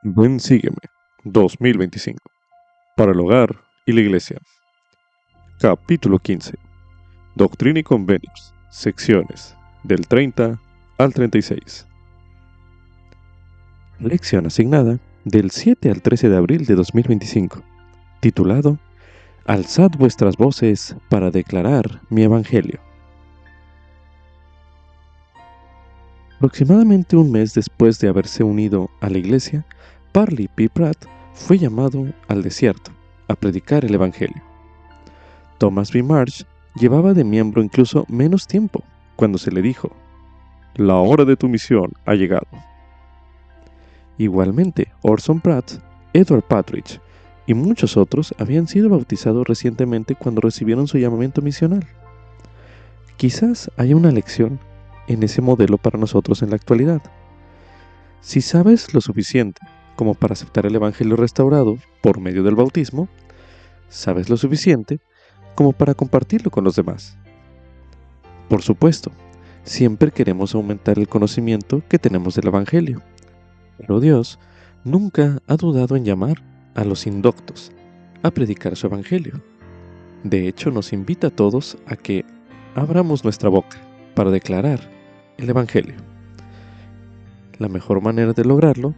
Ven, sígueme. 2025. Para el hogar y la iglesia. Capítulo 15. Doctrina y convenios. Secciones. Del 30 al 36. Lección asignada del 7 al 13 de abril de 2025. Titulado Alzad vuestras voces para declarar mi evangelio. Aproximadamente un mes después de haberse unido a la iglesia, Parley P. Pratt fue llamado al desierto a predicar el evangelio. Thomas B. Marsh llevaba de miembro incluso menos tiempo cuando se le dijo: la hora de tu misión ha llegado. Igualmente, Orson Pratt, Edward Partridge y muchos otros habían sido bautizados recientemente cuando recibieron su llamamiento misional. Quizás haya una lección en ese modelo para nosotros en la actualidad. Si sabes lo suficiente como para aceptar el evangelio restaurado por medio del bautismo, sabes lo suficiente como para compartirlo con los demás. Por supuesto, siempre queremos aumentar el conocimiento que tenemos del evangelio, pero Dios nunca ha dudado en llamar a los indoctos a predicar su evangelio. De hecho, nos invita a todos a que abramos nuestra boca para declarar el evangelio. La mejor manera de lograrlo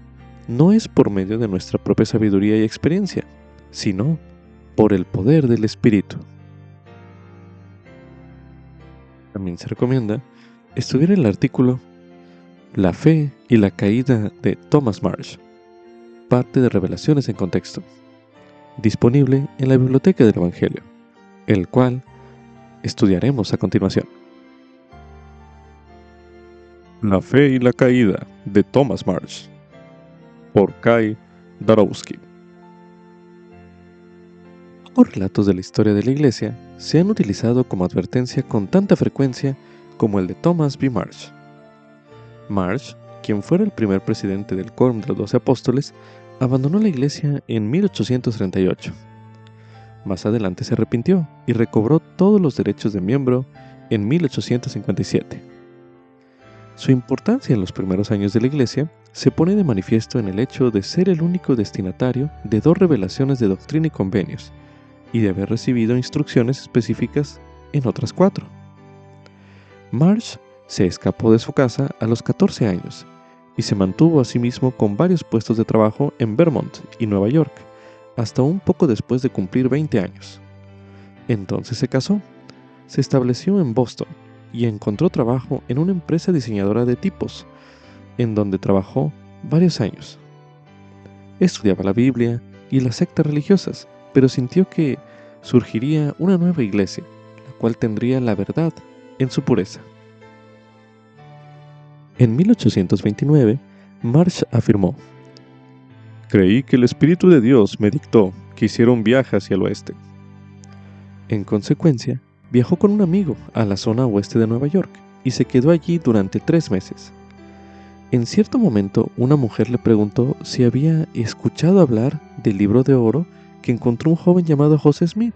no es por medio de nuestra propia sabiduría y experiencia, sino por el poder del Espíritu. También se recomienda estudiar el artículo La fe y la caída de Thomas Marsh, parte de Revelaciones en Contexto, disponible en la Biblioteca del Evangelio, el cual estudiaremos a continuación. La fe y la caída de Thomas Marsh, por Kai Darowski. Los relatos de la historia de la Iglesia se han utilizado como advertencia con tanta frecuencia como el de Thomas B. Marsh. Marsh, quien fuera el primer presidente del Quórum de los 12 Apóstoles, abandonó la Iglesia en 1838. Más adelante se arrepintió y recobró todos los derechos de miembro en 1857. Su importancia en los primeros años de la Iglesia se pone de manifiesto en el hecho de ser el único destinatario de 2 revelaciones de doctrina y convenios, y de haber recibido instrucciones específicas en otras 4. Marsh se escapó de su casa a los 14 años y se mantuvo a sí mismo con varios puestos de trabajo en Vermont y Nueva York, hasta un poco después de cumplir 20 años. Entonces se casó, se estableció en Boston y encontró trabajo en una empresa diseñadora de tipos, en donde trabajó varios años. Estudiaba la Biblia y las sectas religiosas, pero sintió que surgiría una nueva iglesia, la cual tendría la verdad en su pureza. En 1829, Marsh afirmó: creí que el Espíritu de Dios me dictó que hiciera un viaje hacia el oeste. En consecuencia, viajó con un amigo a la zona oeste de Nueva York y se quedó allí durante 3 meses. En cierto momento, una mujer le preguntó si había escuchado hablar del libro de oro que encontró un joven llamado José Smith.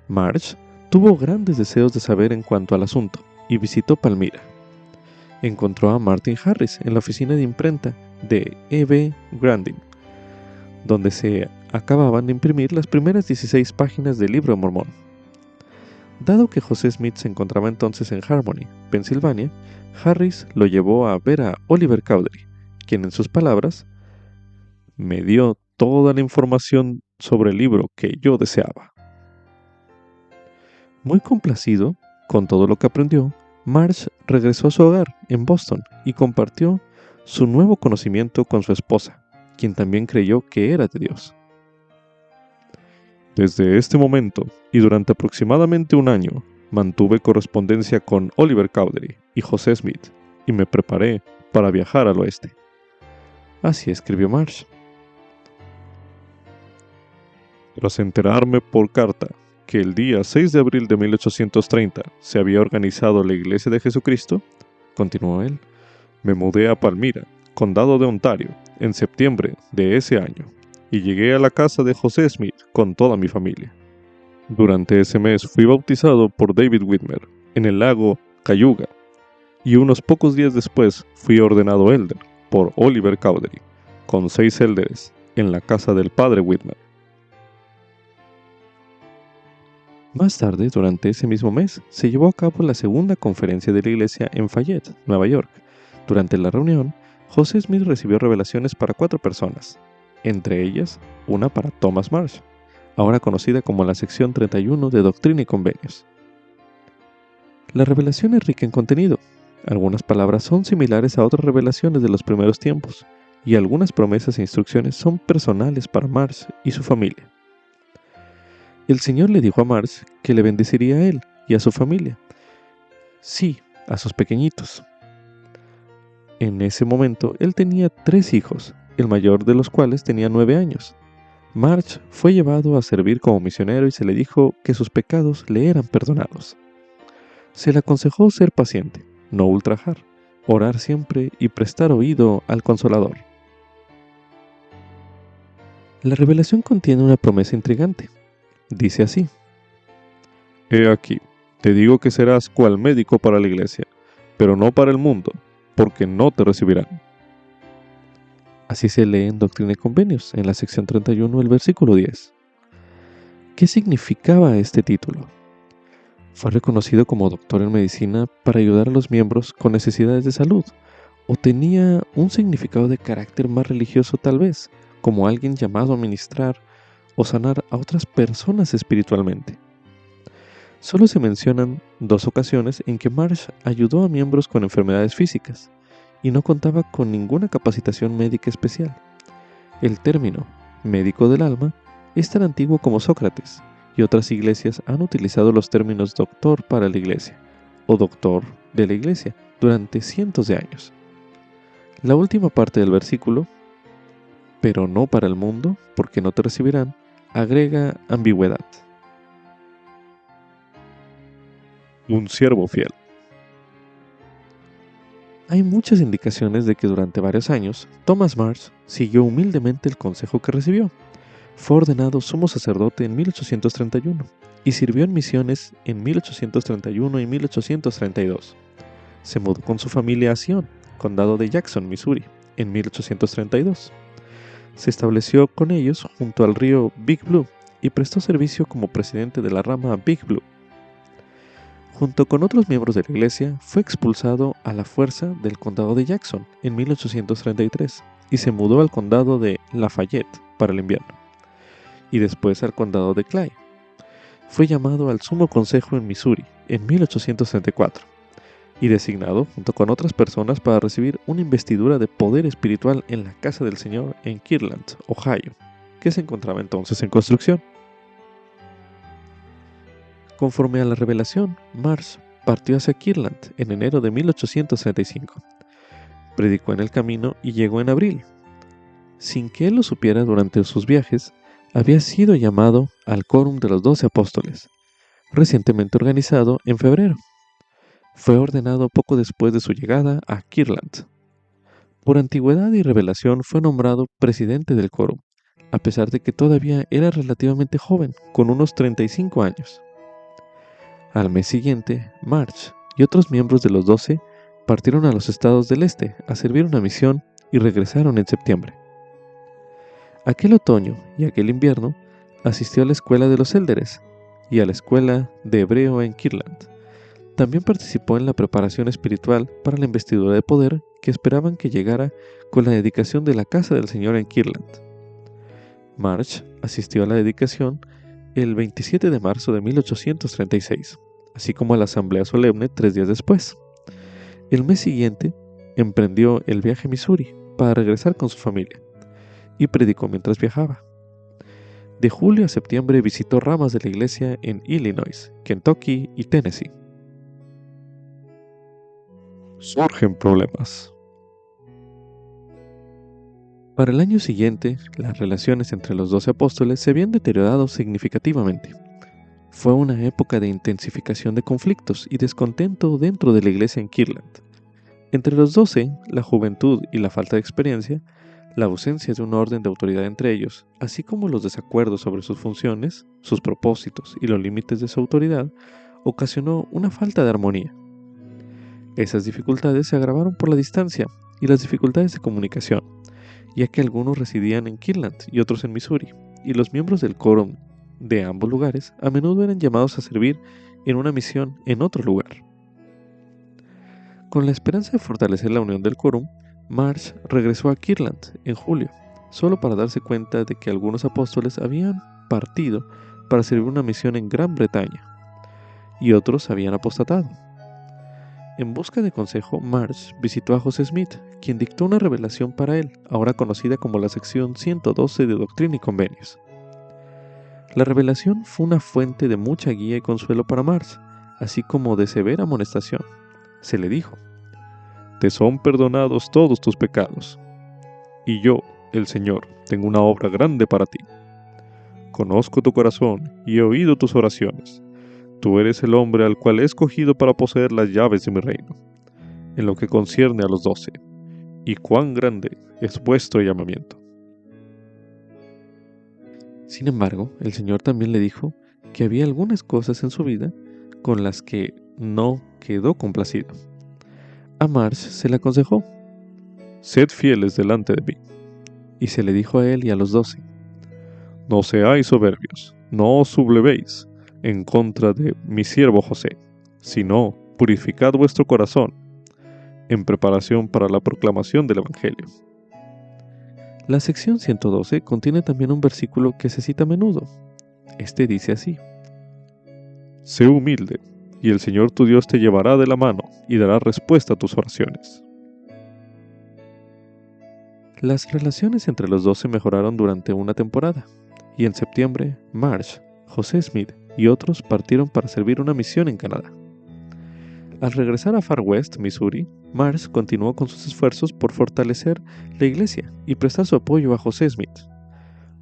Marsh tuvo grandes deseos de saber en cuanto al asunto y visitó Palmira. Encontró a Martin Harris en la oficina de imprenta de E.B. Grandin, donde se acababan de imprimir las primeras 16 páginas del libro de Mormón. Dado que José Smith se encontraba entonces en Harmony, Pensilvania, Harris lo llevó a ver a Oliver Cowdery, quien en sus palabras, me dio toda la información sobre el libro que yo deseaba. Muy complacido con todo lo que aprendió, Marsh regresó a su hogar en Boston y compartió su nuevo conocimiento con su esposa, quien también creyó que era de Dios. Desde este momento y durante aproximadamente un año, mantuve correspondencia con Oliver Cowdery y José Smith y me preparé para viajar al oeste. Así escribió Marsh. Tras enterarme por carta que el día 6 de abril de 1830 se había organizado la Iglesia de Jesucristo, continuó él, me mudé a Palmira, condado de Ontario, en septiembre de ese año, y llegué a la casa de José Smith con toda mi familia. Durante ese mes fui bautizado por David Whitmer en el lago Cayuga, y unos pocos días después fui ordenado elder por Oliver Cowdery, con 6 élderes, en la casa del padre Whitmer. Más tarde, durante ese mismo mes, se llevó a cabo la segunda conferencia de la iglesia en Fayette, Nueva York. Durante la reunión, José Smith recibió revelaciones para 4 personas, entre ellas una para Thomas Marsh, ahora conocida como la sección 31 de Doctrina y Convenios. La revelación es rica en contenido. Algunas palabras son similares a otras revelaciones de los primeros tiempos, y algunas promesas e instrucciones son personales para Marsh y su familia. El Señor le dijo a Marsh que le bendeciría a él y a su familia. Sí, a sus pequeñitos. En ese momento, él tenía 3 hijos, el mayor de los cuales tenía 9 años. Marsh fue llevado a servir como misionero y se le dijo que sus pecados le eran perdonados. Se le aconsejó ser paciente, no ultrajar, orar siempre y prestar oído al Consolador. La revelación contiene una promesa intrigante. Dice así: He aquí, te digo que serás cual médico para la iglesia, pero no para el mundo, porque no te recibirán. Así se lee en Doctrina y Convenios, en la sección 31, el versículo 10. ¿Qué significaba este título? Fue reconocido como doctor en medicina para ayudar a los miembros con necesidades de salud, o tenía un significado de carácter más religioso tal vez, como alguien llamado a ministrar o sanar a otras personas espiritualmente. Solo se mencionan 2 ocasiones en que Marsh ayudó a miembros con enfermedades físicas y no contaba con ninguna capacitación médica especial. El término médico del alma es tan antiguo como Sócrates, y otras iglesias han utilizado los términos doctor para la iglesia o doctor de la iglesia durante cientos de años. La última parte del versículo, pero no para el mundo, porque no te recibirán, agrega ambigüedad. Un siervo fiel. Hay muchas indicaciones de que durante varios años, Thomas Marsh siguió humildemente el consejo que recibió. Fue ordenado sumo sacerdote en 1831 y sirvió en misiones en 1831 y 1832. Se mudó con su familia a Sion, condado de Jackson, Missouri, en 1832. Se estableció con ellos junto al río Big Blue y prestó servicio como presidente de la rama Big Blue. Junto con otros miembros de la iglesia, fue expulsado a la fuerza del condado de Jackson en 1833 y se mudó al condado de Lafayette para el invierno, y después al condado de Clay. Fue llamado al Sumo Consejo en Missouri en 1834 y designado junto con otras personas para recibir una investidura de poder espiritual en la Casa del Señor en Kirtland, Ohio, que se encontraba entonces en construcción. Conforme a la revelación, Marsh partió hacia Kirtland en enero de 1835. Predicó en el camino y llegó en abril. Sin que él lo supiera durante sus viajes, había sido llamado al Quórum de los 12 Apóstoles, recientemente organizado en febrero. Fue ordenado poco después de su llegada a Kirtland. Por antigüedad y revelación fue nombrado presidente del Quórum, a pesar de que todavía era relativamente joven, con unos 35 años. Al mes siguiente, Marsh y otros miembros de los 12 partieron a los estados del este a servir una misión y regresaron en septiembre. Aquel otoño y aquel invierno asistió a la escuela de los élderes y a la escuela de hebreo en Kirtland. También participó en la preparación espiritual para la investidura de poder que esperaban que llegara con la dedicación de la casa del Señor en Kirtland. Marsh asistió a la dedicación el 27 de marzo de 1836, así como a la asamblea solemne 3 días después. El mes siguiente, emprendió el viaje a Missouri para regresar con su familia, y predicó mientras viajaba. De julio a septiembre visitó ramas de la iglesia en Illinois, Kentucky y Tennessee. Surgen problemas. Para el año siguiente, las relaciones entre los 12 apóstoles se habían deteriorado significativamente. Fue una época de intensificación de conflictos y descontento dentro de la iglesia en Kirtland. Entre los 12, la juventud y la falta de experiencia, la ausencia de un orden de autoridad entre ellos, así como los desacuerdos sobre sus funciones, sus propósitos y los límites de su autoridad, ocasionó una falta de armonía. Esas dificultades se agravaron por la distancia y las dificultades de comunicación, ya que algunos residían en Kirtland y otros en Missouri, y los miembros del quórum de ambos lugares a menudo eran llamados a servir en una misión en otro lugar. Con la esperanza de fortalecer la unión del quórum, Marsh regresó a Kirtland en julio, solo para darse cuenta de que algunos apóstoles habían partido para servir una misión en Gran Bretaña, y otros habían apostatado. En busca de consejo, Marsh visitó a José Smith, quien dictó una revelación para él, ahora conocida como la sección 112 de Doctrina y Convenios. La revelación fue una fuente de mucha guía y consuelo para Marsh, así como de severa amonestación. Se le dijo: «Te son perdonados todos tus pecados, y yo, el Señor, tengo una obra grande para ti. Conozco tu corazón y he oído tus oraciones. Tú eres el hombre al cual he escogido para poseer las llaves de mi reino, en lo que concierne a los 12, y cuán grande es vuestro llamamiento». Sin embargo, el Señor también le dijo que había algunas cosas en su vida con las que no quedó complacido. A Marsh se le aconsejó: «Sed fieles delante de mí». Y se le dijo a él y a los 12: «No seáis soberbios, no os sublevéis en contra de mi siervo José, sino purificad vuestro corazón en preparación para la proclamación del Evangelio». La sección 112 contiene también un versículo que se cita a menudo. Este dice así: «Sé humilde, y el Señor tu Dios te llevará de la mano y dará respuesta a tus oraciones». Las relaciones entre los 12 mejoraron durante una temporada, y en septiembre, Marsh, José Smith y otros partieron para servir una misión en Canadá. Al regresar a Far West, Missouri, Marsh continuó con sus esfuerzos por fortalecer la iglesia y prestar su apoyo a José Smith.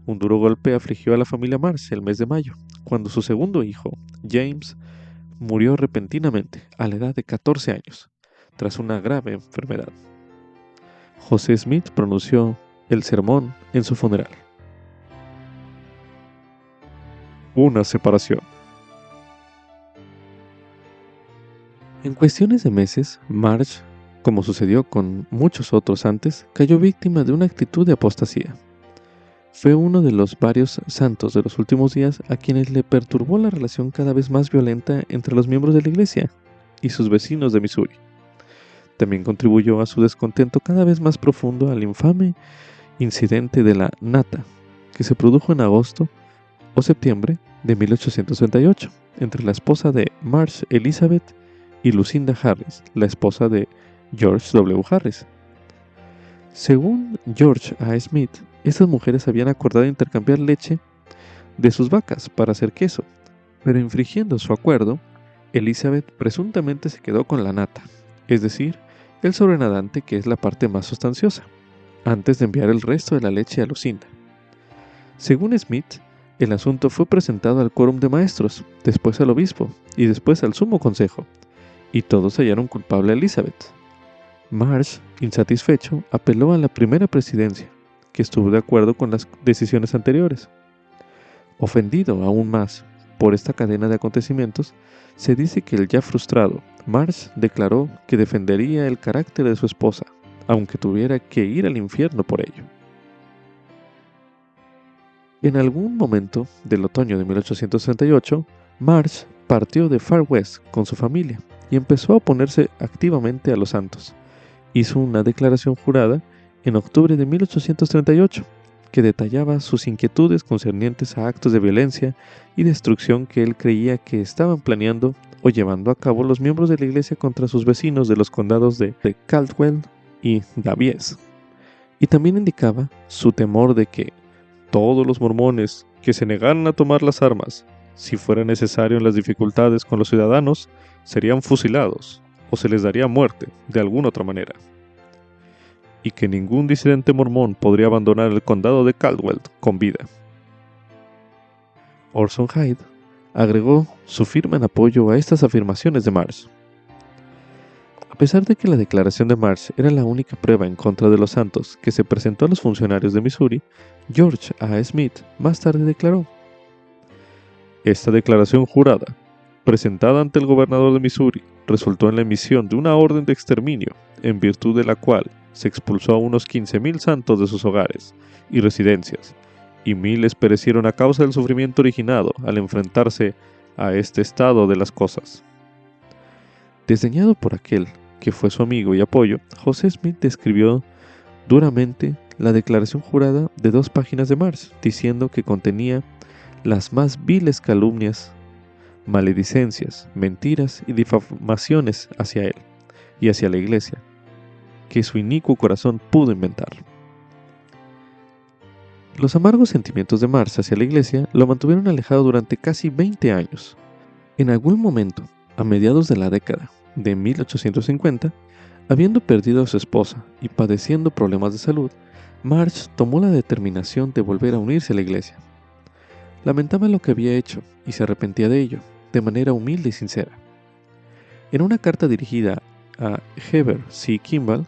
Un duro golpe afligió a la familia Marsh el mes de mayo, cuando su segundo hijo, James, murió repentinamente a la edad de 14 años, tras una grave enfermedad. José Smith pronunció el sermón en su funeral. Una separación. En cuestiones de meses, Marsh, como sucedió con muchos otros antes, cayó víctima de una actitud de apostasía. Fue uno de los varios santos de los últimos días a quienes le perturbó la relación cada vez más violenta entre los miembros de la iglesia y sus vecinos de Missouri. También contribuyó a su descontento cada vez más profundo al infame incidente de la nata, que se produjo en agosto o septiembre de 1838 entre la esposa de Marsh Elizabeth y Lucinda Harris, la esposa de George W. Harris. Según George A. Smith, estas mujeres habían acordado intercambiar leche de sus vacas para hacer queso, pero infringiendo su acuerdo, Elizabeth presuntamente se quedó con la nata, es decir, el sobrenadante, que es la parte más sustanciosa, antes de enviar el resto de la leche a Lucinda. Según Smith, el asunto fue presentado al quórum de maestros, después al obispo y después al sumo consejo, y todos hallaron culpable a Elizabeth. Marsh, insatisfecho, apeló a la primera presidencia, que estuvo de acuerdo con las decisiones anteriores. Ofendido aún más por esta cadena de acontecimientos, se dice que el ya frustrado Marsh declaró que defendería el carácter de su esposa, aunque tuviera que ir al infierno por ello. En algún momento del otoño de 1868, Marsh partió de Far West con su familia y empezó a oponerse activamente a los santos. Hizo una declaración jurada en octubre de 1838 que detallaba sus inquietudes concernientes a actos de violencia y destrucción que él creía que estaban planeando o llevando a cabo los miembros de la iglesia contra sus vecinos de los condados de Caldwell y Davies. Y también indicaba su temor de que todos los mormones que se negaran a tomar las armas, si fuera necesario en las dificultades con los ciudadanos, serían fusilados o se les daría muerte de alguna otra manera, y que ningún disidente mormón podría abandonar el condado de Caldwell con vida. Orson Hyde agregó su firma en apoyo a estas afirmaciones de Marsh. A pesar de que la declaración de Marsh era la única prueba en contra de los santos que se presentó a los funcionarios de Missouri, George A. Smith más tarde declaró: «Esta declaración jurada, presentada ante el gobernador de Missouri, resultó en la emisión de una orden de exterminio, en virtud de la cual se expulsó a unos 15.000 santos de sus hogares y residencias, y miles perecieron a causa del sufrimiento originado al enfrentarse a este estado de las cosas. Desdeñado por aquel que fue su amigo y apoyo, José Smith describió duramente la declaración jurada de 2 páginas de Marsh, diciendo que contenía las más viles calumnias, maledicencias, mentiras y difamaciones hacia él y hacia la Iglesia, que su inicuo corazón pudo inventar. Los amargos sentimientos de Marsh hacia la Iglesia lo mantuvieron alejado durante casi 20 años. En algún momento, a mediados de la década de 1850, habiendo perdido a su esposa y padeciendo problemas de salud, Marsh tomó la determinación de volver a unirse a la Iglesia. Lamentaba lo que había hecho y se arrepentía de ello, de manera humilde y sincera. En una carta dirigida a Heber C. Kimball,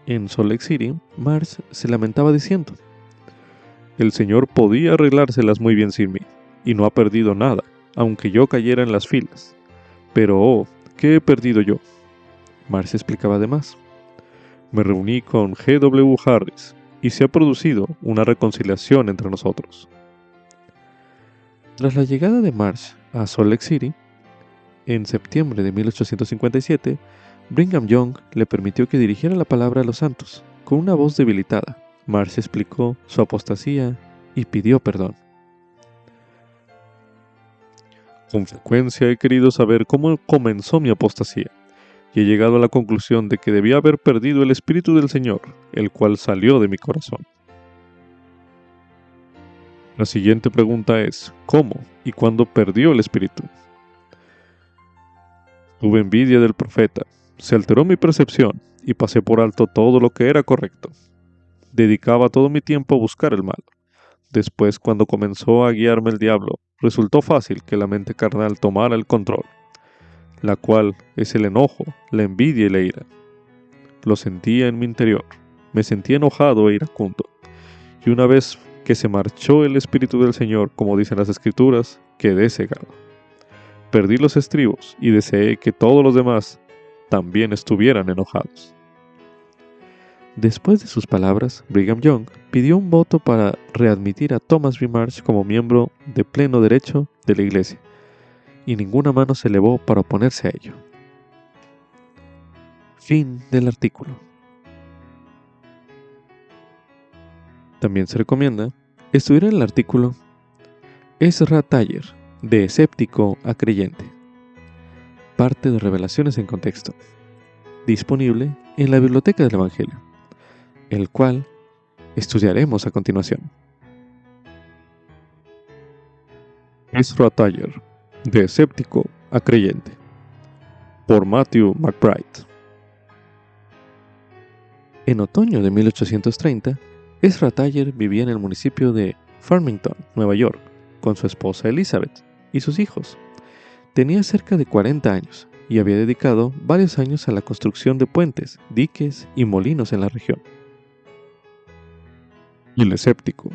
en Salt Lake City, Marsh se lamentaba diciendo: «El Señor podía arreglárselas muy bien sin mí, y no ha perdido nada, aunque yo cayera en las filas. Pero, oh, ¿qué he perdido yo?». Marsh explicaba además: «Me reuní con G.W. Harris, y se ha producido una reconciliación entre nosotros». Tras la llegada de Marsh a Salt Lake City, en septiembre de 1857, Brigham Young le permitió que dirigiera la palabra a los santos. Con una voz debilitada, Marsh explicó su apostasía y pidió perdón. «Con frecuencia he querido saber cómo comenzó mi apostasía, y he llegado a la conclusión de que debía haber perdido el Espíritu del Señor, el cual salió de mi corazón. La siguiente pregunta es, ¿cómo y cuándo perdió el Espíritu? Tuve envidia del profeta, se alteró mi percepción y pasé por alto todo lo que era correcto. Dedicaba todo mi tiempo a buscar el mal. Después, cuando comenzó a guiarme el diablo, resultó fácil que la mente carnal tomara el control, la cual es el enojo, la envidia y la ira. Lo sentía en mi interior, me sentía enojado e iracundo, y una vez que se marchó el Espíritu del Señor, como dicen las Escrituras, quedé cegado. Perdí los estribos y deseé que todos los demás también estuvieran enojados». Después de sus palabras, Brigham Young pidió un voto para readmitir a Thomas B. Marsh como miembro de pleno derecho de la Iglesia, y ninguna mano se elevó para oponerse a ello. Fin del artículo. También se recomienda estudiar el artículo Ezra Taller, de escéptico a creyente, parte de Revelaciones en Contexto, disponible en la Biblioteca del Evangelio, el cual estudiaremos a continuación. Ezra Taller, de escéptico a creyente, por Matthew McBride. En otoño de 1830, Ezra Taller vivía en el municipio de Farmington, Nueva York, con su esposa Elizabeth y sus hijos. Tenía cerca de 40 años y había dedicado varios años a la construcción de puentes, diques y molinos en la región. El escéptico.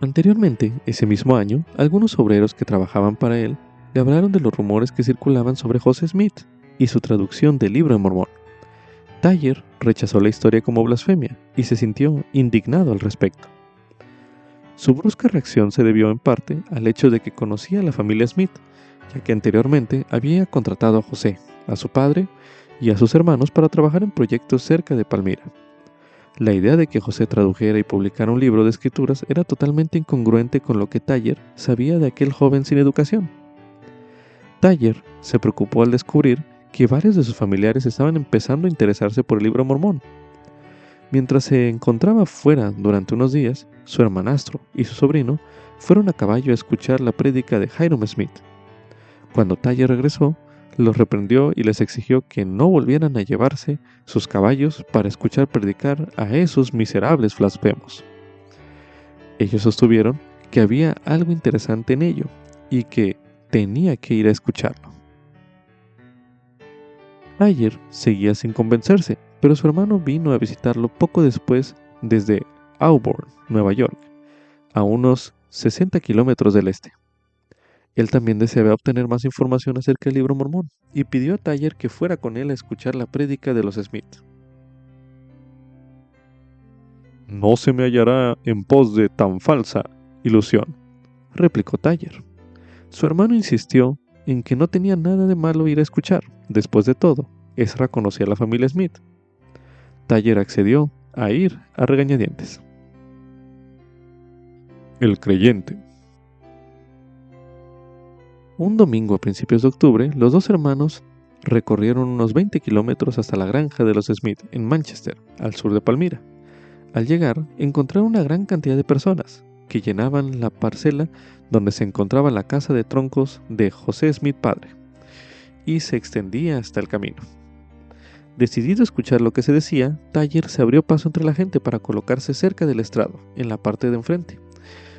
Anteriormente, ese mismo año, algunos obreros que trabajaban para él le hablaron de los rumores que circulaban sobre José Smith y su traducción del Libro de Mormón. Taller rechazó la historia como blasfemia y se sintió indignado al respecto. Su brusca reacción se debió en parte al hecho de que conocía a la familia Smith, ya que anteriormente había contratado a José, a su padre y a sus hermanos para trabajar en proyectos cerca de Palmira. La idea de que José tradujera y publicara un libro de escrituras era totalmente incongruente con lo que Taller sabía de aquel joven sin educación. Taller se preocupó al descubrir que varios de sus familiares estaban empezando a interesarse por el Libro de Mormón. Mientras se encontraba fuera durante unos días, su hermanastro y su sobrino fueron a caballo a escuchar la prédica de Hyrum Smith. Cuando Taller regresó, los reprendió y les exigió que no volvieran a llevarse sus caballos para escuchar predicar a esos miserables blasfemos. Ellos sostuvieron que había algo interesante en ello y que tenía que ir a escucharlo. Taller seguía sin convencerse, pero su hermano vino a visitarlo poco después desde Auburn, Nueva York, a unos 60 kilómetros del este. Él también deseaba obtener más información acerca del libro mormón y pidió a Tyler que fuera con él a escuchar la prédica de los Smith. No se me hallará en pos de tan falsa ilusión, replicó Tyler. Su hermano insistió en que no tenía nada de malo ir a escuchar. Después de todo, Ezra conocía a la familia Smith. Tyler accedió a ir a regañadientes. El creyente. Un domingo a principios de octubre, los dos hermanos recorrieron unos 20 kilómetros hasta la granja de los Smith en Manchester, al sur de Palmira. Al llegar, encontraron una gran cantidad de personas que llenaban la parcela donde se encontraba la casa de troncos de José Smith padre, y se extendía hasta el camino. Decidido a escuchar lo que se decía, Tyler se abrió paso entre la gente para colocarse cerca del estrado, en la parte de enfrente.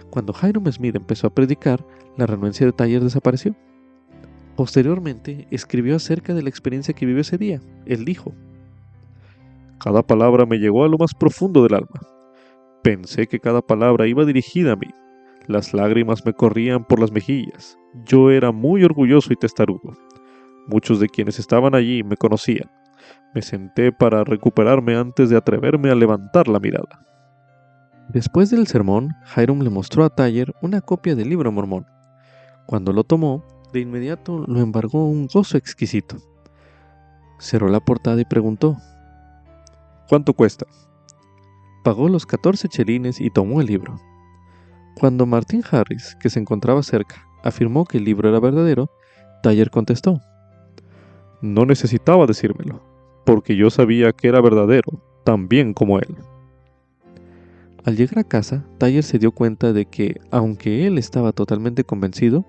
Cuando Hyrum Smith empezó a predicar, la renuencia de Tyler desapareció. Posteriormente, escribió acerca de la experiencia que vivió ese día. Él dijo: cada palabra me llegó a lo más profundo del alma. Pensé que cada palabra iba dirigida a mí. Las lágrimas me corrían por las mejillas. Yo era muy orgulloso y testarudo. Muchos de quienes estaban allí me conocían. Me senté para recuperarme antes de atreverme a levantar la mirada. Después del sermón, Hyrum le mostró a Tyler una copia del libro mormón. Cuando lo tomó, de inmediato lo embargó un gozo exquisito. Cerró la portada y preguntó: ¿cuánto cuesta? Pagó los 14 chelines y tomó el libro. Cuando Martin Harris, que se encontraba cerca, afirmó que el libro era verdadero, Tyler contestó: no necesitaba decírmelo, porque yo sabía que era verdadero, tan bien como él. Al llegar a casa, Tyler se dio cuenta de que, aunque él estaba totalmente convencido,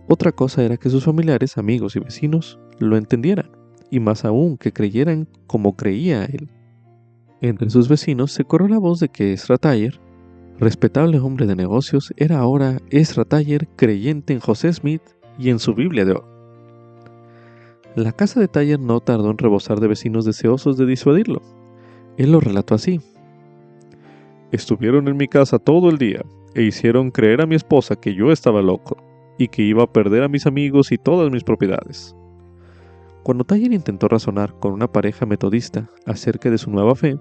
otra cosa era que sus familiares, amigos y vecinos lo entendieran, y más aún que creyeran como creía él. Entre sus vecinos se corrió la voz de que Ezra Tyler, respetable hombre de negocios, era ahora Ezra Tyler, creyente en José Smith y en su Biblia de oro. La casa de Tyler no tardó en rebosar de vecinos deseosos de disuadirlo. Él lo relató así: estuvieron en mi casa todo el día e hicieron creer a mi esposa que yo estaba loco y que iba a perder a mis amigos y todas mis propiedades. Cuando Tyler intentó razonar con una pareja metodista acerca de su nueva fe,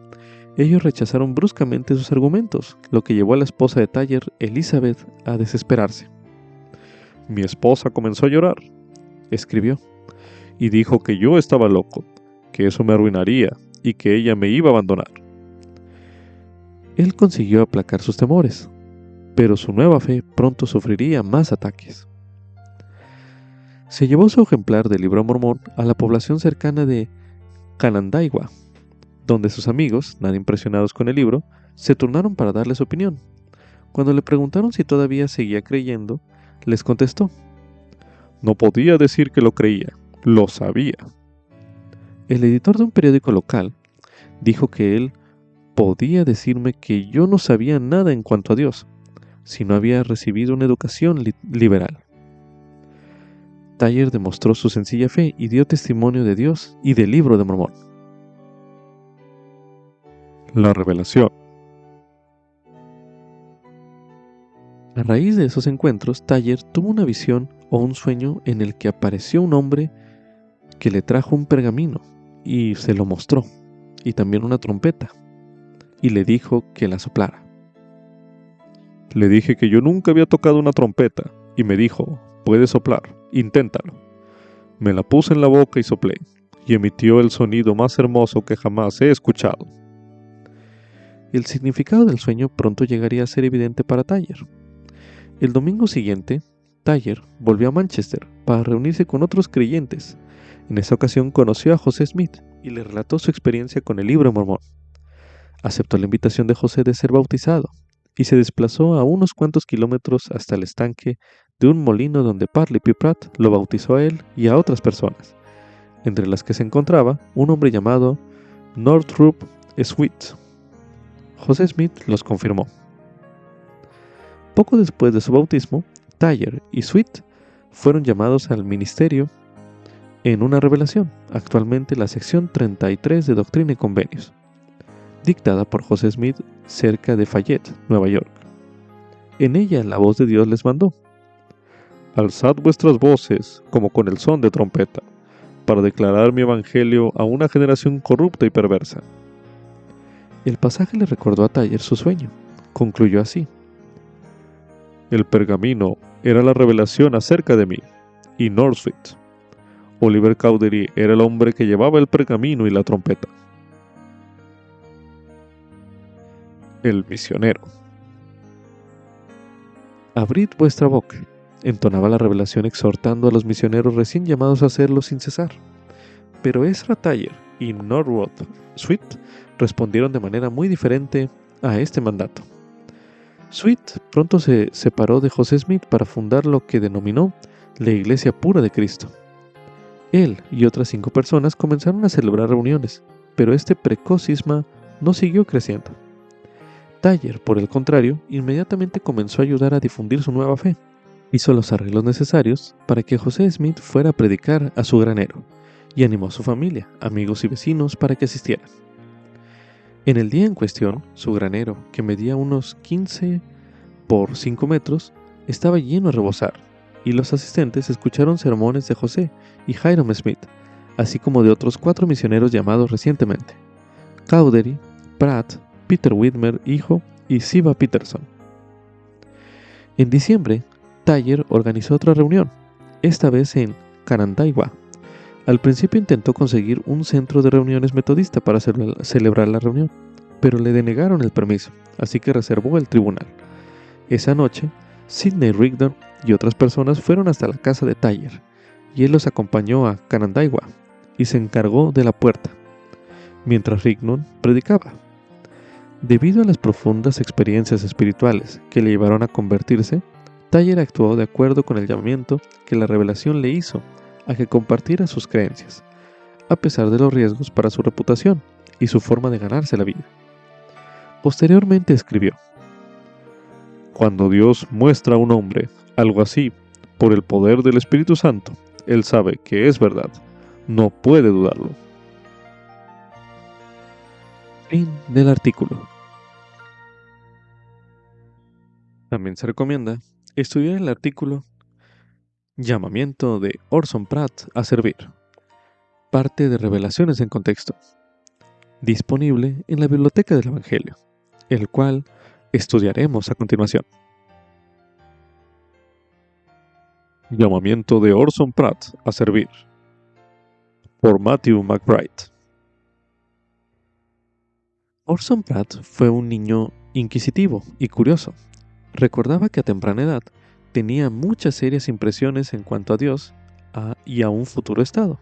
ellos rechazaron bruscamente sus argumentos, lo que llevó a la esposa de Tyler, Elizabeth, a desesperarse. Mi esposa comenzó a llorar, escribió, y dijo que yo estaba loco, que eso me arruinaría y que ella me iba a abandonar. Él consiguió aplacar sus temores, pero su nueva fe pronto sufriría más ataques. Se llevó su ejemplar del libro mormón a la población cercana de Canandaigua, donde sus amigos, nada impresionados con el libro, se turnaron para darle su opinión. Cuando le preguntaron si todavía seguía creyendo, les contestó: no podía decir que lo creía, lo sabía. El editor de un periódico local dijo que él podía decirme que yo no sabía nada en cuanto a Dios, si no había recibido una educación liberal. Tyler demostró su sencilla fe y dio testimonio de Dios y del libro de Mormón. La revelación. A raíz de esos encuentros, Tyler tuvo una visión o un sueño en el que apareció un hombre que le trajo un pergamino y se lo mostró, y también una trompeta, y le dijo que la soplara. Le dije que yo nunca había tocado una trompeta, y me dijo: puedes soplar, inténtalo. Me la puse en la boca y soplé, y emitió el sonido más hermoso que jamás he escuchado. El significado del sueño pronto llegaría a ser evidente para Tyler. El domingo siguiente, Tyler volvió a Manchester para reunirse con otros creyentes. En esa ocasión conoció a José Smith y le relató su experiencia con el libro mormón. Aceptó la invitación de José de ser bautizado y se desplazó a unos cuantos kilómetros hasta el estanque de un molino donde Parley P. Pratt lo bautizó a él y a otras personas, entre las que se encontraba un hombre llamado Northrop Sweet. José Smith los confirmó. Poco después de su bautismo, Tyler y Sweet fueron llamados al ministerio en una revelación, actualmente la sección 33 de Doctrina y Convenios, dictada por José Smith cerca de Fayette, Nueva York. En ella la voz de Dios les mandó: alzad vuestras voces como con el son de trompeta, para declarar mi evangelio a una generación corrupta y perversa. El pasaje le recordó a Tyler su sueño. Concluyó así: el pergamino era la revelación acerca de mí, y Northwich. Oliver Cowdery era el hombre que llevaba el pergamino y la trompeta. El misionero. Abrid vuestra boca, entonaba la revelación exhortando a los misioneros recién llamados a hacerlo sin cesar. Pero Ezra Tyler y Norwood Sweet respondieron de manera muy diferente a este mandato. Sweet pronto se separó de José Smith para fundar lo que denominó la Iglesia Pura de Cristo. Él y otras 5 personas comenzaron a celebrar reuniones, pero este precoz cisma no siguió creciendo. Tyler, por el contrario, inmediatamente comenzó a ayudar a difundir su nueva fe. Hizo los arreglos necesarios para que José Smith fuera a predicar a su granero, y animó a su familia, amigos y vecinos para que asistieran. En el día en cuestión, su granero, que medía unos 15 por 5 metros, estaba lleno a rebosar, y los asistentes escucharon sermones de José y Hiram Smith, así como de otros 4 misioneros llamados recientemente: Cowdery, Pratt, Peter Whitmer, hijo, y Siva Peterson. En diciembre, Tyler organizó otra reunión, esta vez en Canandaigua. Al principio intentó conseguir un centro de reuniones metodista para celebrar la reunión, pero le denegaron el permiso, así que reservó el tribunal. Esa noche, Sidney Rigdon y otras personas fueron hasta la casa de Tyler, y él los acompañó a Canandaigua y se encargó de la puerta, mientras Rigdon predicaba. Debido a las profundas experiencias espirituales que le llevaron a convertirse, Tyler actuó de acuerdo con el llamamiento que la revelación le hizo a que compartiera sus creencias, a pesar de los riesgos para su reputación y su forma de ganarse la vida. Posteriormente escribió: cuando Dios muestra a un hombre algo así, por el poder del Espíritu Santo, él sabe que es verdad, no puede dudarlo. Fin del artículo. También se recomienda estudiar el artículo Llamamiento de Orson Pratt a servir, parte de Revelaciones en Contexto, disponible en la Biblioteca del Evangelio, el cual estudiaremos a continuación. Llamamiento de Orson Pratt a servir, por Matthew McBride. Orson Pratt fue un niño inquisitivo y curioso. Recordaba que a temprana edad tenía muchas serias impresiones en cuanto a Dios y a un futuro estado.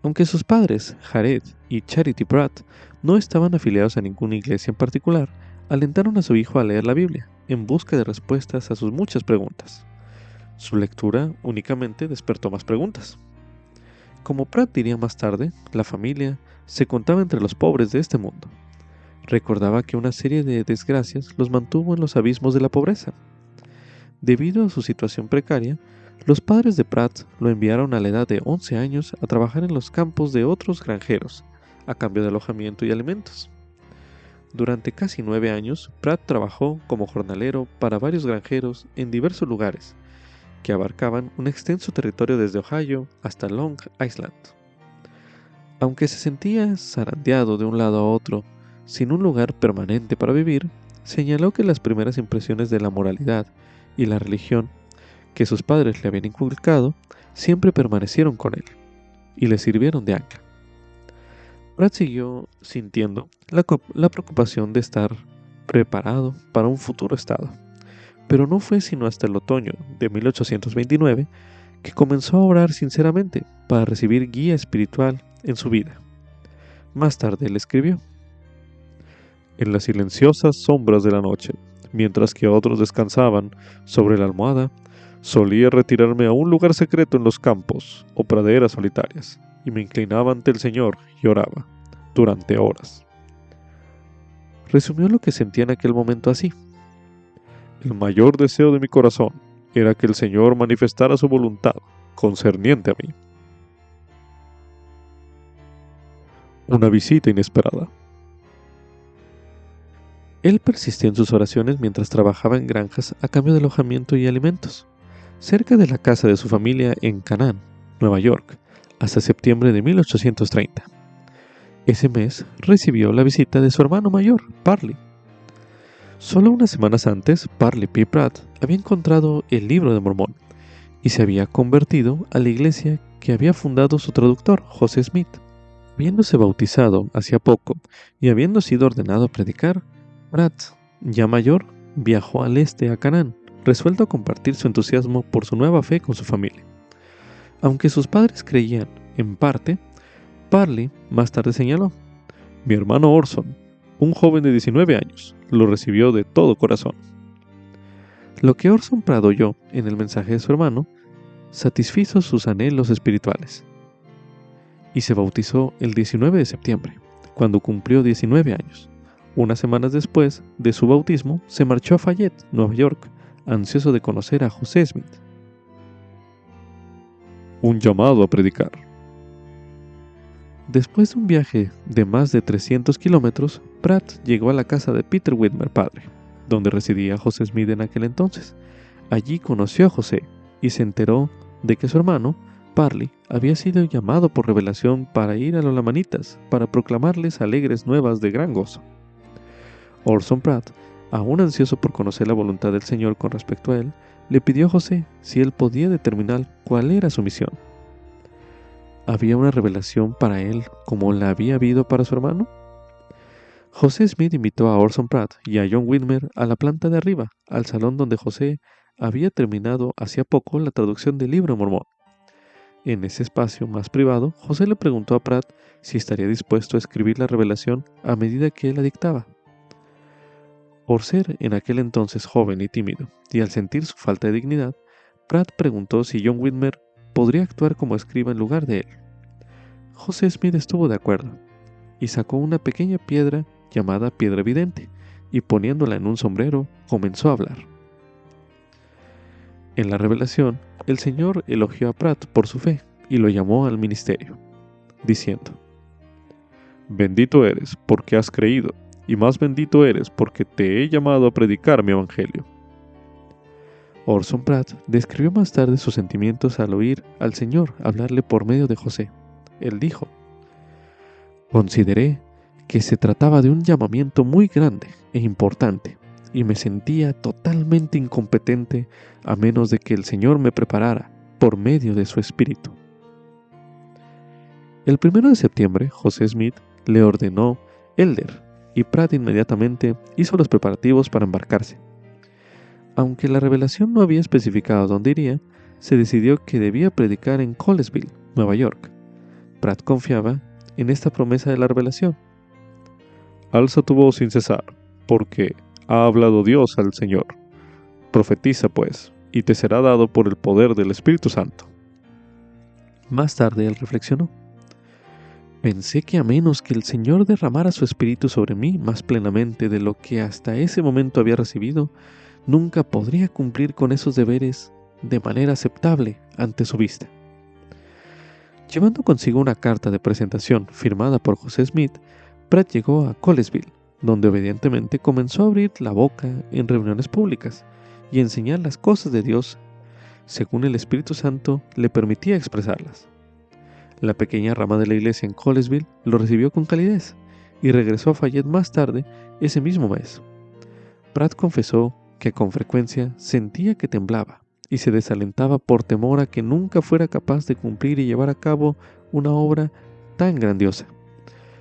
Aunque sus padres, Jared y Charity Pratt, no estaban afiliados a ninguna iglesia en particular, alentaron a su hijo a leer la Biblia, en busca de respuestas a sus muchas preguntas. Su lectura únicamente despertó más preguntas. Como Pratt diría más tarde, la familia se contaba entre los pobres de este mundo. Recordaba que una serie de desgracias los mantuvo en los abismos de la pobreza. Debido a su situación precaria, los padres de Pratt lo enviaron a la edad de 11 años a trabajar en los campos de otros granjeros, a cambio de alojamiento y alimentos. Durante casi 9 años, Pratt trabajó como jornalero para varios granjeros en diversos lugares, que abarcaban un extenso territorio desde Ohio hasta Long Island. Aunque se sentía zarandeado de un lado a otro, sin un lugar permanente para vivir, señaló que las primeras impresiones de la moralidad y la religión que sus padres le habían inculcado siempre permanecieron con él y le sirvieron de ancla. Pratt siguió sintiendo la preocupación de estar preparado para un futuro estado, pero no fue sino hasta el otoño de 1829 que comenzó a orar sinceramente para recibir guía espiritual en su vida. Más tarde él escribió: en las silenciosas sombras de la noche, mientras que otros descansaban sobre la almohada, solía retirarme a un lugar secreto en los campos o praderas solitarias, y me inclinaba ante el Señor y oraba, durante horas. Resumió lo que sentía en aquel momento así: el mayor deseo de mi corazón era que el Señor manifestara su voluntad concerniente a mí. Una visita inesperada. Él persistió en sus oraciones mientras trabajaba en granjas a cambio de alojamiento y alimentos. cerca de la casa de su familia en Canaan, Nueva York, hasta septiembre de 1830. Ese mes recibió la visita de su hermano mayor, Parley. Solo unas semanas antes, Parley P. Pratt había encontrado el Libro de Mormón y se había convertido a la iglesia que había fundado su traductor, José Smith. Habiéndose bautizado hacía poco y habiendo sido ordenado a predicar, Pratt, ya mayor, viajó al este a Canaán, resuelto a compartir su entusiasmo por su nueva fe con su familia. Aunque sus padres creían, en parte, Parley más tarde señaló: mi hermano Orson, un joven de 19 años, lo recibió de todo corazón. Lo que Orson Pratt oyó en el mensaje de su hermano satisfizo sus anhelos espirituales y se bautizó el 19 de septiembre, cuando cumplió 19 años. Unas semanas después de su bautismo, se marchó a Fayette, Nueva York, ansioso de conocer a José Smith. Un llamado a predicar. Después de un viaje de más de 300 kilómetros, Pratt llegó a la casa de Peter Whitmer padre, donde residía José Smith en aquel entonces. Allí conoció a José y se enteró de que su hermano, Parley, había sido llamado por revelación para ir a los lamanitas para proclamarles alegres nuevas de gran gozo. Orson Pratt, aún ansioso por conocer la voluntad del Señor con respecto a él, le pidió a José si él podía determinar cuál era su misión. ¿Había una revelación para él como la había habido para su hermano? José Smith invitó a Orson Pratt y a John Whitmer a la planta de arriba, al salón donde José había terminado hacía poco la traducción del Libro de Mormón. En ese espacio más privado, José le preguntó a Pratt si estaría dispuesto a escribir la revelación a medida que él la dictaba. Por ser en aquel entonces joven y tímido, y al sentir su falta de dignidad, Pratt preguntó si John Whitmer podría actuar como escriba en lugar de él. José Smith estuvo de acuerdo, y sacó una pequeña piedra llamada piedra vidente, y poniéndola en un sombrero, comenzó a hablar. En la revelación, el Señor elogió a Pratt por su fe, y lo llamó al ministerio, diciendo: bendito eres porque has creído, y más bendito eres porque te he llamado a predicar mi evangelio. Orson Pratt describió más tarde sus sentimientos al oír al Señor hablarle por medio de José. Él dijo: consideré que se trataba de un llamamiento muy grande e importante, y me sentía totalmente incompetente a menos de que el Señor me preparara por medio de su Espíritu. El 1 de septiembre, José Smith le ordenó elder, y Pratt inmediatamente hizo los preparativos para embarcarse. Aunque la revelación no había especificado dónde iría, se decidió que debía predicar en Colesville, Nueva York. Pratt confiaba en esta promesa de la revelación. Alza tu voz sin cesar, porque ha hablado Dios al Señor. Profetiza pues, y te será dado por el poder del Espíritu Santo. Más tarde él reflexionó: pensé que a menos que el Señor derramara su Espíritu sobre mí más plenamente de lo que hasta ese momento había recibido, nunca podría cumplir con esos deberes de manera aceptable ante su vista. Llevando consigo una carta de presentación firmada por José Smith, Pratt llegó a Colesville, donde obedientemente comenzó a abrir la boca en reuniones públicas y enseñar las cosas de Dios según el Espíritu Santo le permitía expresarlas. La pequeña rama de la iglesia en Colesville lo recibió con calidez y regresó a Fayette más tarde ese mismo mes. Pratt confesó que con frecuencia sentía que temblaba y se desalentaba por temor a que nunca fuera capaz de cumplir y llevar a cabo una obra tan grandiosa.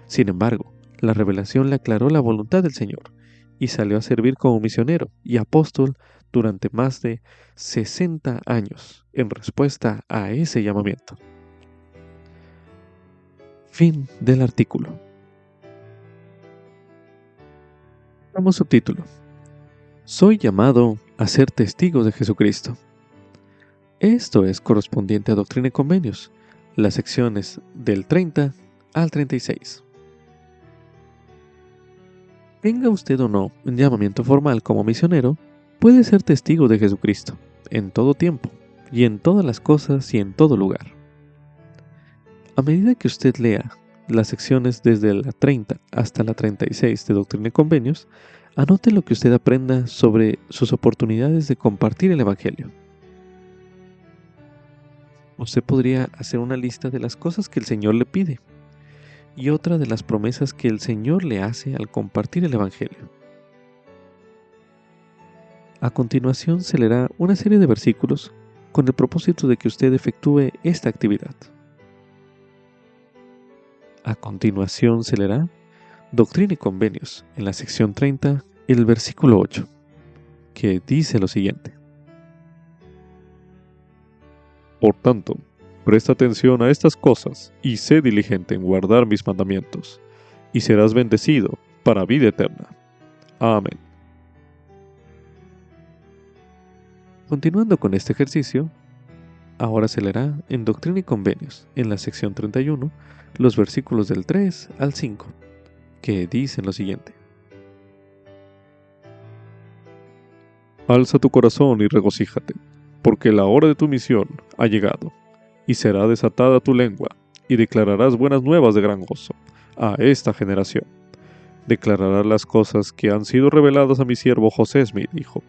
Sin embargo, la revelación le aclaró la voluntad del Señor y salió a servir como misionero y apóstol durante más de 60 años en respuesta a ese llamamiento. Fin del artículo. Como subtítulo: soy llamado a ser testigo de Jesucristo. Esto es correspondiente a Doctrina y Convenios, las secciones del 30 al 36. Tenga usted o no un llamamiento formal como misionero, puede ser testigo de Jesucristo en todo tiempo, y en todas las cosas y en todo lugar. A medida que usted lea las secciones desde la 30 hasta la 36 de Doctrina y Convenios, anote lo que usted aprenda sobre sus oportunidades de compartir el Evangelio. Usted podría hacer una lista de las cosas que el Señor le pide y otra de las promesas que el Señor le hace al compartir el Evangelio. A continuación se leerá una serie de versículos con el propósito de que usted efectúe esta actividad. A continuación se leerá Doctrina y Convenios en la sección 30, el versículo 8, que dice lo siguiente. Por tanto, presta atención a estas cosas y sé diligente en guardar mis mandamientos, y serás bendecido para vida eterna. Amén. Continuando con este ejercicio, ahora se leerá en Doctrina y Convenios, en la sección 31, los versículos del 3 al 5, que dicen lo siguiente. Alza tu corazón y regocíjate, porque la hora de tu misión ha llegado, y será desatada tu lengua, y declararás buenas nuevas de gran gozo a esta generación. Declararás las cosas que han sido reveladas a mi siervo José Smith, hijo.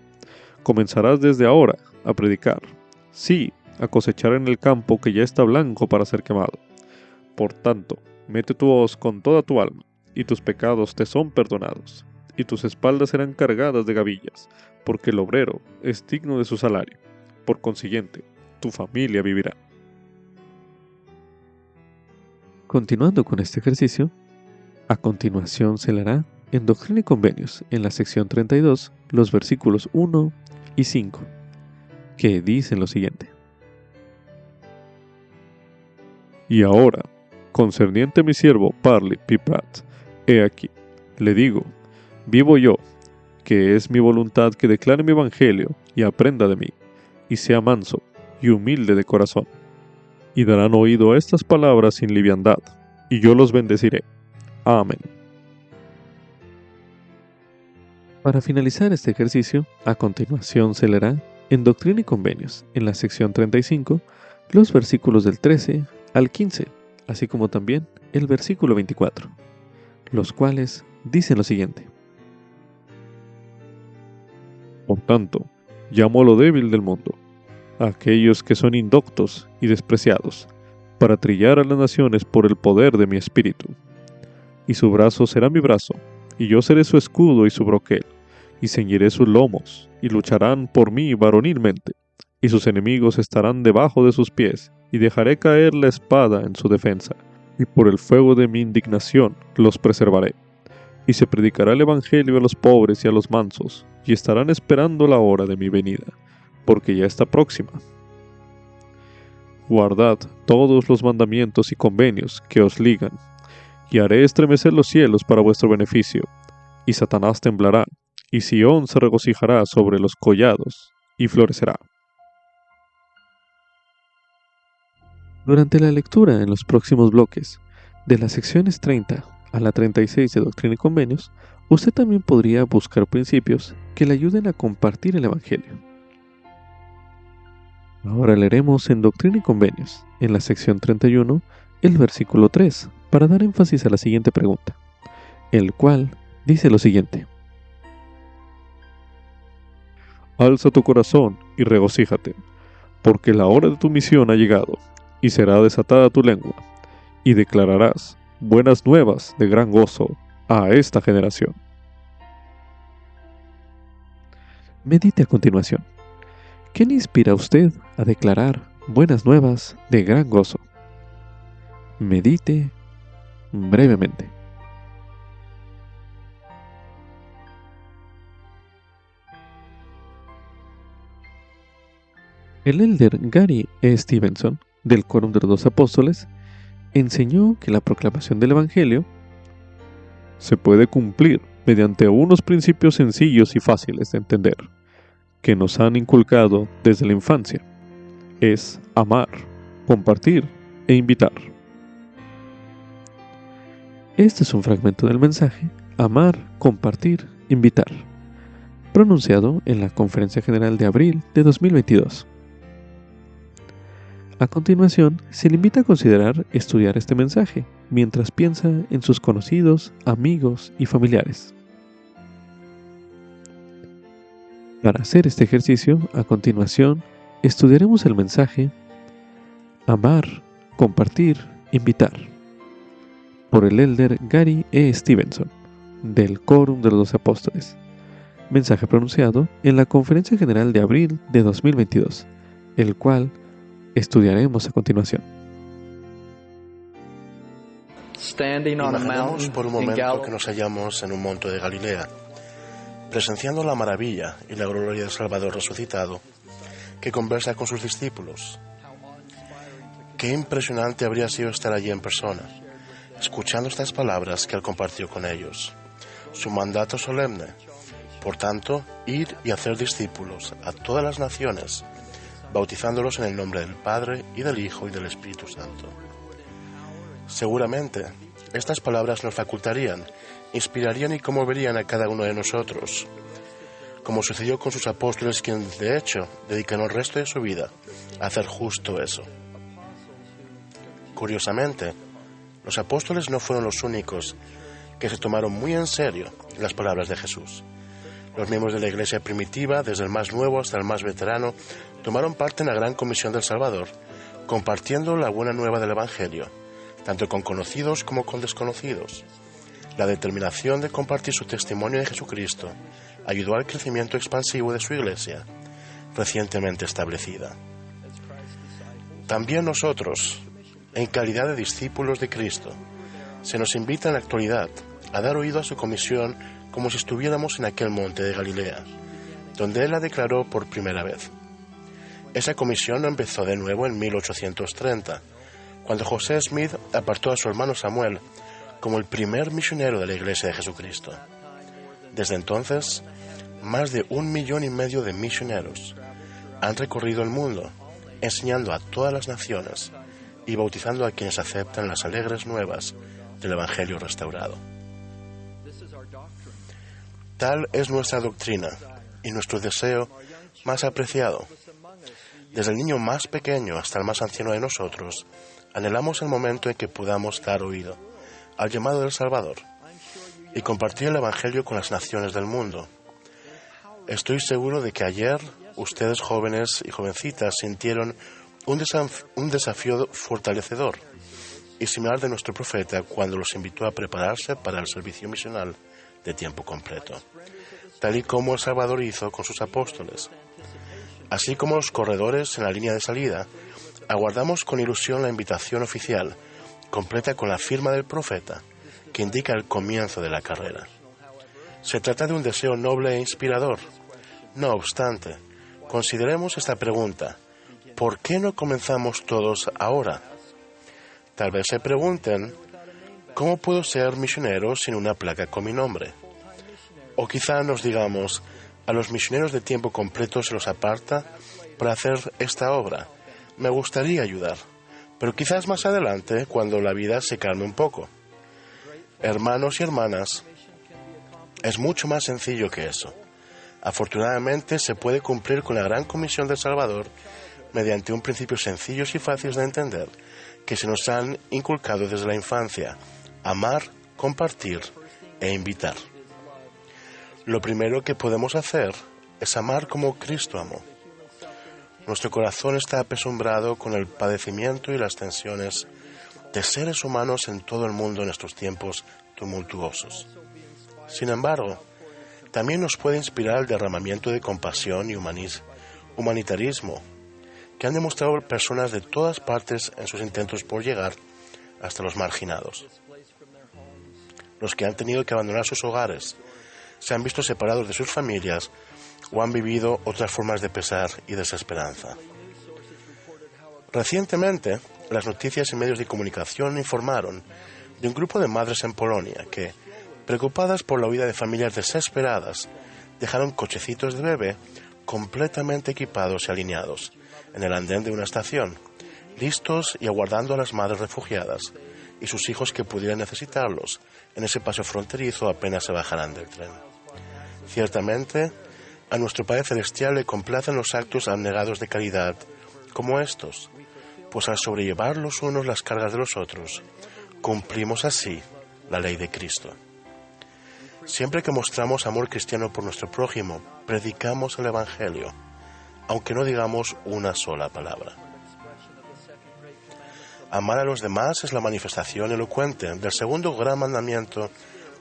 Comenzarás desde ahora a predicar, sí, a cosechar en el campo que ya está blanco para ser quemado. Por tanto, mete tu hoz con toda tu alma, y tus pecados te son perdonados, y tus espaldas serán cargadas de gavillas, porque el obrero es digno de su salario. Por consiguiente, tu familia vivirá. Continuando con este ejercicio, a continuación se leerá en Doctrina y Convenios, en la sección 32, los versículos 1 y 5, que dicen lo siguiente. Y ahora, concerniente a mi siervo Parley P. Pratt, he aquí, le digo, vivo yo, que es mi voluntad que declare mi evangelio y aprenda de mí, y sea manso y humilde de corazón. Y darán oído a estas palabras sin liviandad, y yo los bendeciré. Amén. Para finalizar este ejercicio, a continuación se leerá en Doctrina y Convenios, en la sección 35, los versículos del 13 al 15, así como también el versículo 24, los cuales dicen lo siguiente. Por tanto, llamo a lo débil del mundo, a aquellos que son indoctos y despreciados, para trillar a las naciones por el poder de mi espíritu. Y su brazo será mi brazo, y yo seré su escudo y su broquel, y ceñiré sus lomos, y lucharán por mí varonilmente, y sus enemigos estarán debajo de sus pies, y dejaré caer la espada en su defensa, y por el fuego de mi indignación los preservaré. Y se predicará el evangelio a los pobres y a los mansos, y estarán esperando la hora de mi venida, porque ya está próxima. Guardad todos los mandamientos y convenios que os ligan, y haré estremecer los cielos para vuestro beneficio, y Satanás temblará, y Sión se regocijará sobre los collados, y florecerá. Durante la lectura en los próximos bloques, de las secciones 30 a la 36 de Doctrina y Convenios, usted también podría buscar principios que le ayuden a compartir el Evangelio. Ahora leeremos en Doctrina y Convenios, en la sección 31, el versículo 3, para dar énfasis a la siguiente pregunta, el cual dice lo siguiente. Alza tu corazón y regocíjate, porque la hora de tu misión ha llegado, y será desatada tu lengua, y declararás buenas nuevas de gran gozo a esta generación. Medite a continuación. ¿Qué le inspira a usted a declarar buenas nuevas de gran gozo? Medite brevemente. El elder Gary E. Stevenson, del Quórum de los Dos Apóstoles, enseñó que la proclamación del Evangelio se puede cumplir mediante unos principios sencillos y fáciles de entender, que nos han inculcado desde la infancia. Es amar, compartir e invitar. Este es un fragmento del mensaje Amar, compartir, invitar, pronunciado en la Conferencia General de abril de 2022. A continuación, se le invita a considerar estudiar este mensaje mientras piensa en sus conocidos, amigos y familiares. Para hacer este ejercicio, a continuación, estudiaremos el mensaje Amar, compartir, invitar. Por el elder Gary E. Stevenson, del Quórum de los 12 Apóstoles. Mensaje pronunciado en la Conferencia General de abril de 2022, el cual estudiaremos a continuación. Imaginemos por un momento que nos hallamos en un monte de Galilea, presenciando la maravilla y la gloria del Salvador resucitado, que conversa con sus discípulos. Qué impresionante habría sido estar allí en persona, escuchando estas palabras que él compartió con ellos. Su mandato solemne, por tanto, ir y hacer discípulos a todas las naciones, bautizándolos en el nombre del Padre y del Hijo y del Espíritu Santo. Seguramente, estas palabras nos facultarían, inspirarían y conmoverían a cada uno de nosotros, como sucedió con sus apóstoles, quienes de hecho dedicaron el resto de su vida a hacer justo eso. Curiosamente, los apóstoles no fueron los únicos que se tomaron muy en serio las palabras de Jesús. Los miembros de la iglesia primitiva, desde el más nuevo hasta el más veterano, tomaron parte en la gran comisión del Salvador, compartiendo la buena nueva del Evangelio, tanto con conocidos como con desconocidos. La determinación de compartir su testimonio de Jesucristo ayudó al crecimiento expansivo de su iglesia, recientemente establecida. También nosotros, en calidad de discípulos de Cristo, se nos invita en la actualidad a dar oído a su comisión como si estuviéramos en aquel monte de Galilea, donde Él la declaró por primera vez. Esa comisión empezó de nuevo en 1830, cuando José Smith apartó a su hermano Samuel como el primer misionero de la Iglesia de Jesucristo. Desde entonces, más de 1,5 millones de misioneros han recorrido el mundo, enseñando a todas las naciones y bautizando a quienes aceptan las alegres nuevas del Evangelio restaurado. Tal es nuestra doctrina y nuestro deseo más apreciado. Desde el niño más pequeño hasta el más anciano de nosotros, anhelamos el momento en que podamos dar oído al llamado del Salvador y compartir el Evangelio con las naciones del mundo. Estoy seguro de que ayer ustedes, jóvenes y jovencitas, sintieron un desafío fortalecedor y similar de nuestro profeta cuando los invitó a prepararse para el servicio misional de tiempo completo, tal y como el Salvador hizo con sus apóstoles. Así como los corredores en la línea de salida, aguardamos con ilusión la invitación oficial, completa con la firma del profeta, que indica el comienzo de la carrera. Se trata de un deseo noble e inspirador. No obstante, consideremos esta pregunta: ¿por qué no comenzamos todos ahora? Tal vez se pregunten: ¿cómo puedo ser misionero sin una placa con mi nombre? O quizá nos digamos: a los misioneros de tiempo completo se los aparta para hacer esta obra. Me gustaría ayudar, pero quizás más adelante, cuando la vida se calme un poco. Hermanos y hermanas, es mucho más sencillo que eso. Afortunadamente, se puede cumplir con la gran comisión del Salvador mediante un principio sencillos y fáciles de entender que se nos han inculcado desde la infancia: amar, compartir e invitar. Lo primero que podemos hacer es amar como Cristo amó. Nuestro corazón está apesumbrado con el padecimiento y las tensiones de seres humanos en todo el mundo en estos tiempos tumultuosos. Sin embargo, también nos puede inspirar el derramamiento de compasión y humanitarismo que han demostrado personas de todas partes en sus intentos por llegar hasta los marginados. Los que han tenido que abandonar sus hogares, se han visto separados de sus familias o han vivido otras formas de pesar y desesperanza. Recientemente, las noticias y medios de comunicación informaron de un grupo de madres en Polonia que, preocupadas por la huida de familias desesperadas, dejaron cochecitos de bebé completamente equipados y alineados en el andén de una estación, listos y aguardando a las madres refugiadas y sus hijos que pudieran necesitarlos en ese paso fronterizo apenas se bajarán del tren. Ciertamente, a nuestro Padre Celestial le complacen los actos abnegados de caridad como estos, pues al sobrellevar los unos las cargas de los otros, cumplimos así la ley de Cristo. Siempre que mostramos amor cristiano por nuestro prójimo, predicamos el Evangelio, aunque no digamos una sola palabra. Amar a los demás es la manifestación elocuente del segundo gran mandamiento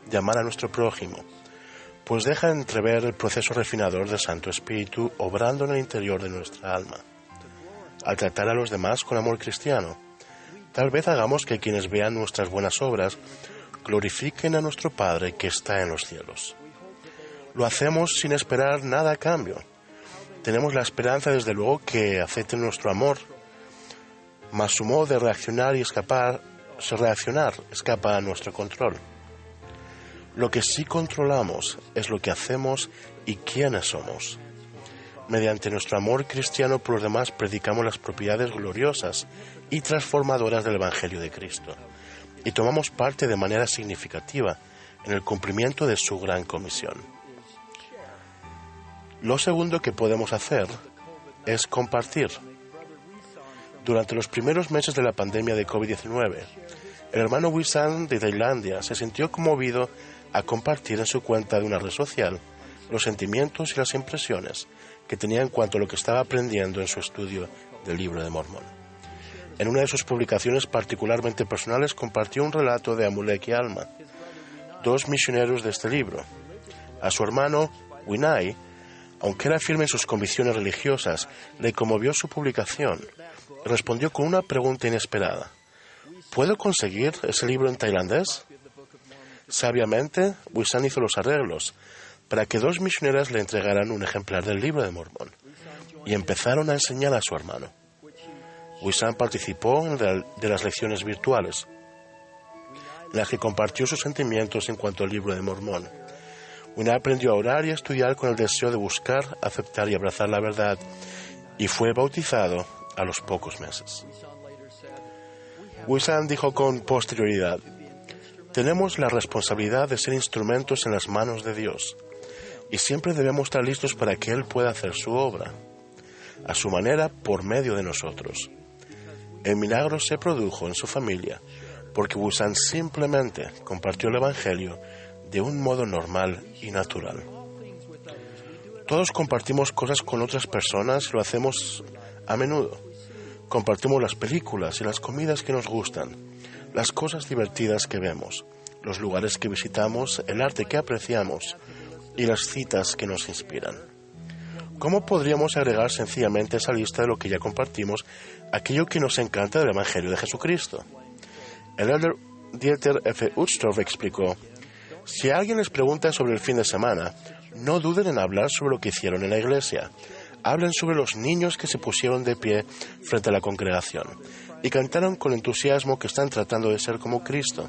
de amar a nuestro prójimo, pues deja entrever el proceso refinador del Santo Espíritu obrando en el interior de nuestra alma. Al tratar a los demás con amor cristiano, tal vez hagamos que quienes vean nuestras buenas obras glorifiquen a nuestro Padre que está en los cielos. Lo hacemos sin esperar nada a cambio. Tenemos la esperanza, desde luego, que acepten nuestro amor, mas su modo de reaccionar escapa a nuestro control. Lo que sí controlamos es lo que hacemos y quiénes somos. Mediante nuestro amor cristiano por los demás predicamos las propiedades gloriosas y transformadoras del Evangelio de Cristo y tomamos parte de manera significativa en el cumplimiento de su gran comisión. Lo segundo que podemos hacer es compartir. Durante los primeros meses de la pandemia de COVID-19, el hermano Wisan de Tailandia se sintió conmovido a compartir en su cuenta de una red social los sentimientos y las impresiones que tenía en cuanto a lo que estaba aprendiendo en su estudio del Libro de Mormón. En una de sus publicaciones particularmente personales compartió un relato de Amulek y Alma, dos misioneros de este libro. A su hermano Winai, aunque era firme en sus convicciones religiosas, le conmovió su publicación y respondió con una pregunta inesperada: ¿puedo conseguir ese libro en tailandés? Sabiamente, Wisan hizo los arreglos para que dos misioneras le entregaran un ejemplar del Libro de Mormón y empezaron a enseñar a su hermano. Wisan participó de las lecciones virtuales, en las que compartió sus sentimientos en cuanto al Libro de Mormón. Winai aprendió a orar y a estudiar con el deseo de buscar, aceptar y abrazar la verdad, y fue bautizado a los pocos meses. Wisan dijo con posterioridad: tenemos la responsabilidad de ser instrumentos en las manos de Dios, y siempre debemos estar listos para que Él pueda hacer su obra, a su manera, por medio de nosotros. El milagro se produjo en su familia, porque Wisan simplemente compartió el Evangelio de un modo normal y natural. Todos compartimos cosas con otras personas y lo hacemos a menudo. Compartimos las películas y las comidas que nos gustan, las cosas divertidas que vemos, los lugares que visitamos, el arte que apreciamos y las citas que nos inspiran. ¿Cómo podríamos agregar sencillamente a esa lista de lo que ya compartimos aquello que nos encanta del Evangelio de Jesucristo? El elder Dieter F. Uchtdorf explicó: si alguien les pregunta sobre el fin de semana, no duden en hablar sobre lo que hicieron en la iglesia. Hablen sobre los niños que se pusieron de pie frente a la congregación y cantaron con entusiasmo que están tratando de ser como Cristo.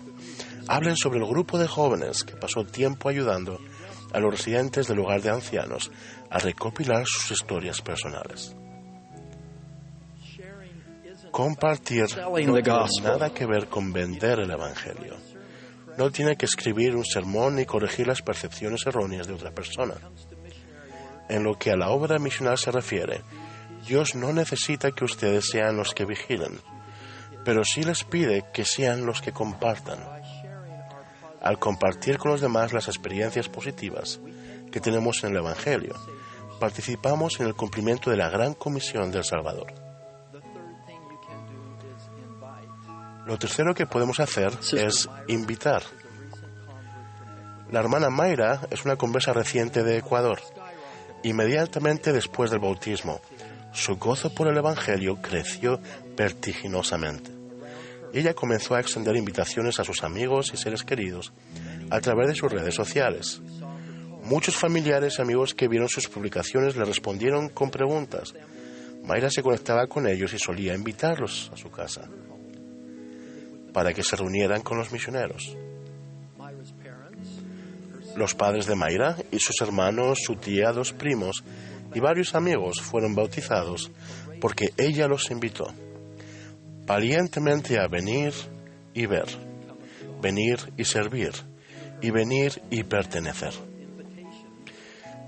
Hablen sobre el grupo de jóvenes que pasó tiempo ayudando a los residentes del hogar de ancianos a recopilar sus historias personales. Compartir no tiene nada que ver con vender el Evangelio. No tiene que escribir un sermón ni corregir las percepciones erróneas de otra persona. En lo que a la obra misional se refiere, Dios no necesita que ustedes sean los que vigilen, pero sí les pide que sean los que compartan. Al compartir con los demás las experiencias positivas que tenemos en el Evangelio, participamos en el cumplimiento de la gran comisión del Salvador. Lo tercero que podemos hacer es invitar. La hermana Mayra es una conversa reciente de Ecuador. Inmediatamente después del bautismo, su gozo por el Evangelio creció vertiginosamente. Ella comenzó a extender invitaciones a sus amigos y seres queridos a través de sus redes sociales. Muchos familiares y amigos que vieron sus publicaciones le respondieron con preguntas. Mayra se conectaba con ellos y solía invitarlos a su casa para que se reunieran con los misioneros. Los padres de Mayra y sus hermanos, su tía, dos primos y varios amigos fueron bautizados porque ella los invitó valientemente a venir y ver, venir y servir, y venir y pertenecer.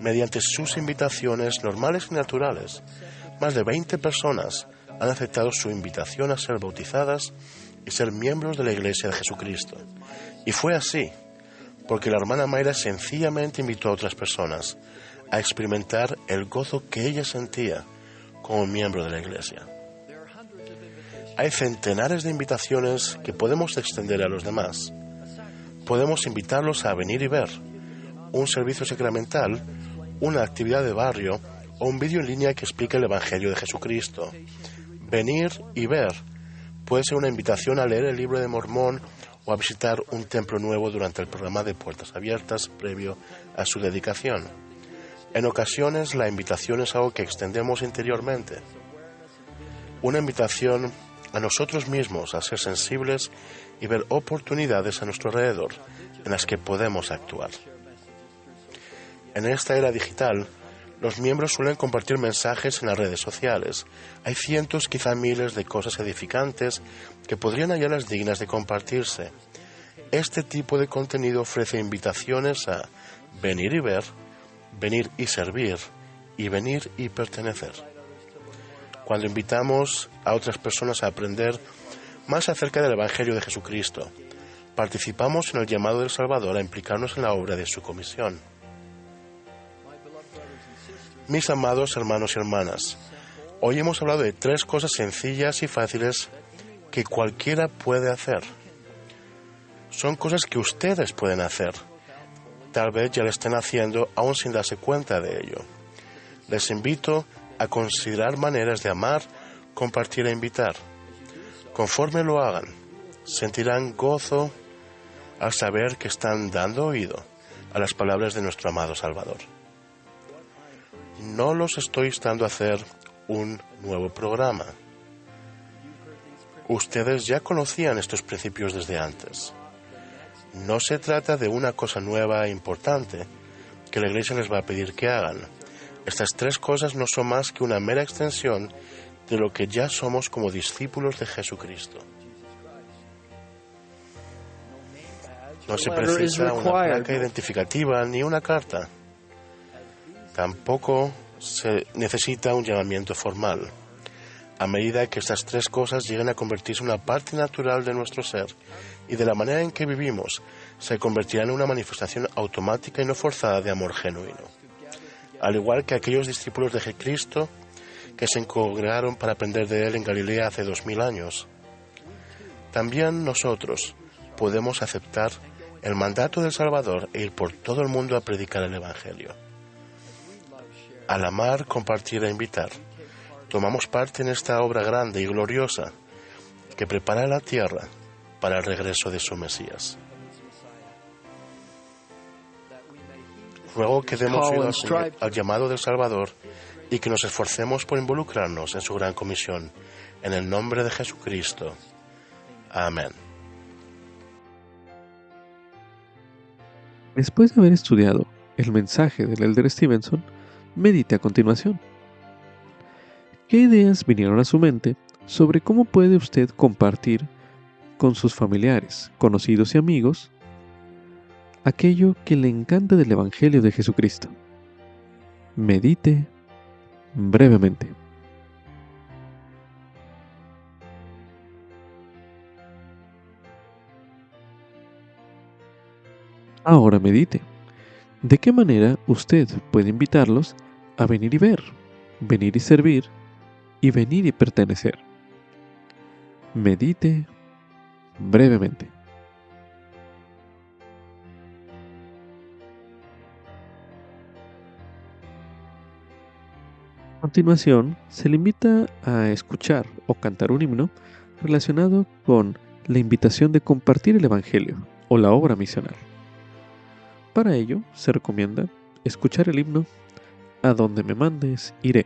Mediante sus invitaciones normales y naturales, más de 20 personas han aceptado su invitación a ser bautizadas y ser miembros de la Iglesia de Jesucristo. Y fue así, porque la hermana Mayra sencillamente invitó a otras personas a experimentar el gozo que ella sentía como miembro de la Iglesia. Hay centenares de invitaciones que podemos extender a los demás. Podemos invitarlos a venir y ver un servicio sacramental, una actividad de barrio o un vídeo en línea que explique el Evangelio de Jesucristo. Venir y ver puede ser una invitación a leer el libro de Mormón o a visitar un templo nuevo durante el programa de Puertas Abiertas previo a su dedicación. En ocasiones, la invitación es algo que extendemos interiormente. Una invitación a nosotros mismos a ser sensibles y ver oportunidades a nuestro alrededor en las que podemos actuar. En esta era digital, los miembros suelen compartir mensajes en las redes sociales. Hay cientos, quizá miles de cosas edificantes que podrían hallarlas dignas de compartirse. Este tipo de contenido ofrece invitaciones a venir y ver, venir y servir, y venir y pertenecer. Cuando invitamos a otras personas a aprender más acerca del Evangelio de Jesucristo, participamos en el llamado del Salvador a implicarnos en la obra de su comisión. Mis amados hermanos y hermanas, hoy hemos hablado de 3 cosas sencillas y fáciles que cualquiera puede hacer. Son cosas que ustedes pueden hacer. Tal vez ya lo estén haciendo aún sin darse cuenta de ello. Les invito a considerar maneras de amar, compartir e invitar. Conforme lo hagan, sentirán gozo al saber que están dando oído a las palabras de nuestro amado Salvador. No los estoy instando a hacer un nuevo programa. Ustedes ya conocían estos principios desde antes. No se trata de una cosa nueva e importante que la Iglesia les va a pedir que hagan. Estas 3 cosas no son más que una mera extensión de lo que ya somos como discípulos de Jesucristo. No se precisa una placa identificativa ni una carta. Tampoco se necesita un llamamiento formal. A medida que estas 3 cosas lleguen a convertirse en una parte natural de nuestro ser y de la manera en que vivimos, se convertirán en una manifestación automática y no forzada de amor genuino. Al igual que aquellos discípulos de Jesucristo que se congregaron para aprender de Él en Galilea hace 2000 años. También nosotros podemos aceptar el mandato del Salvador e ir por todo el mundo a predicar el Evangelio. Al amar, compartir e invitar, tomamos parte en esta obra grande y gloriosa que prepara la tierra para el regreso de su Mesías. Ruego que demos oído al llamado del Salvador y que nos esforcemos por involucrarnos en su gran comisión. En el nombre de Jesucristo. Amén. Después de haber estudiado el mensaje del Elder Stevenson, medite a continuación. ¿Qué ideas vinieron a su mente sobre cómo puede usted compartir con sus familiares, conocidos y amigos aquello que le encanta del Evangelio de Jesucristo? Medite brevemente. Ahora medite. ¿De qué manera usted puede invitarlos a venir y ver, venir y servir y venir y pertenecer? Medite brevemente. A continuación, se le invita a escuchar o cantar un himno relacionado con la invitación de compartir el Evangelio o la obra misional. Para ello, se recomienda escuchar el himno A donde me mandes, iré.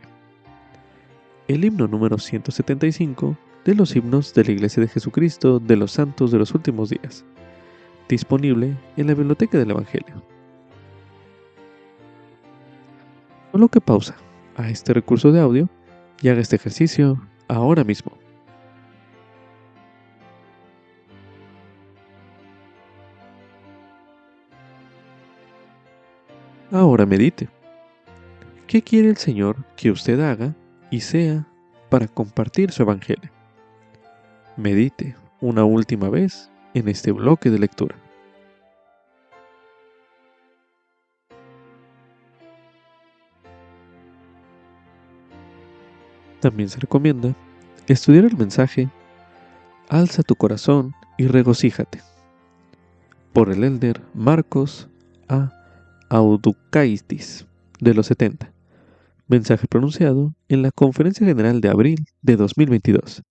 El himno número 175 de los himnos de la Iglesia de Jesucristo de los Santos de los Últimos Días, disponible en la Biblioteca del Evangelio. Coloque pausa a este recurso de audio y haga este ejercicio ahora mismo. Ahora medite. ¿Qué quiere el Señor que usted haga y sea para compartir su Evangelio? Medite una última vez en este bloque de lectura. También se recomienda estudiar el mensaje Alza tu corazón y regocíjate. Por el elder Marcos A. Audukaitis, de los 70. Mensaje pronunciado en la Conferencia General de abril de 2022,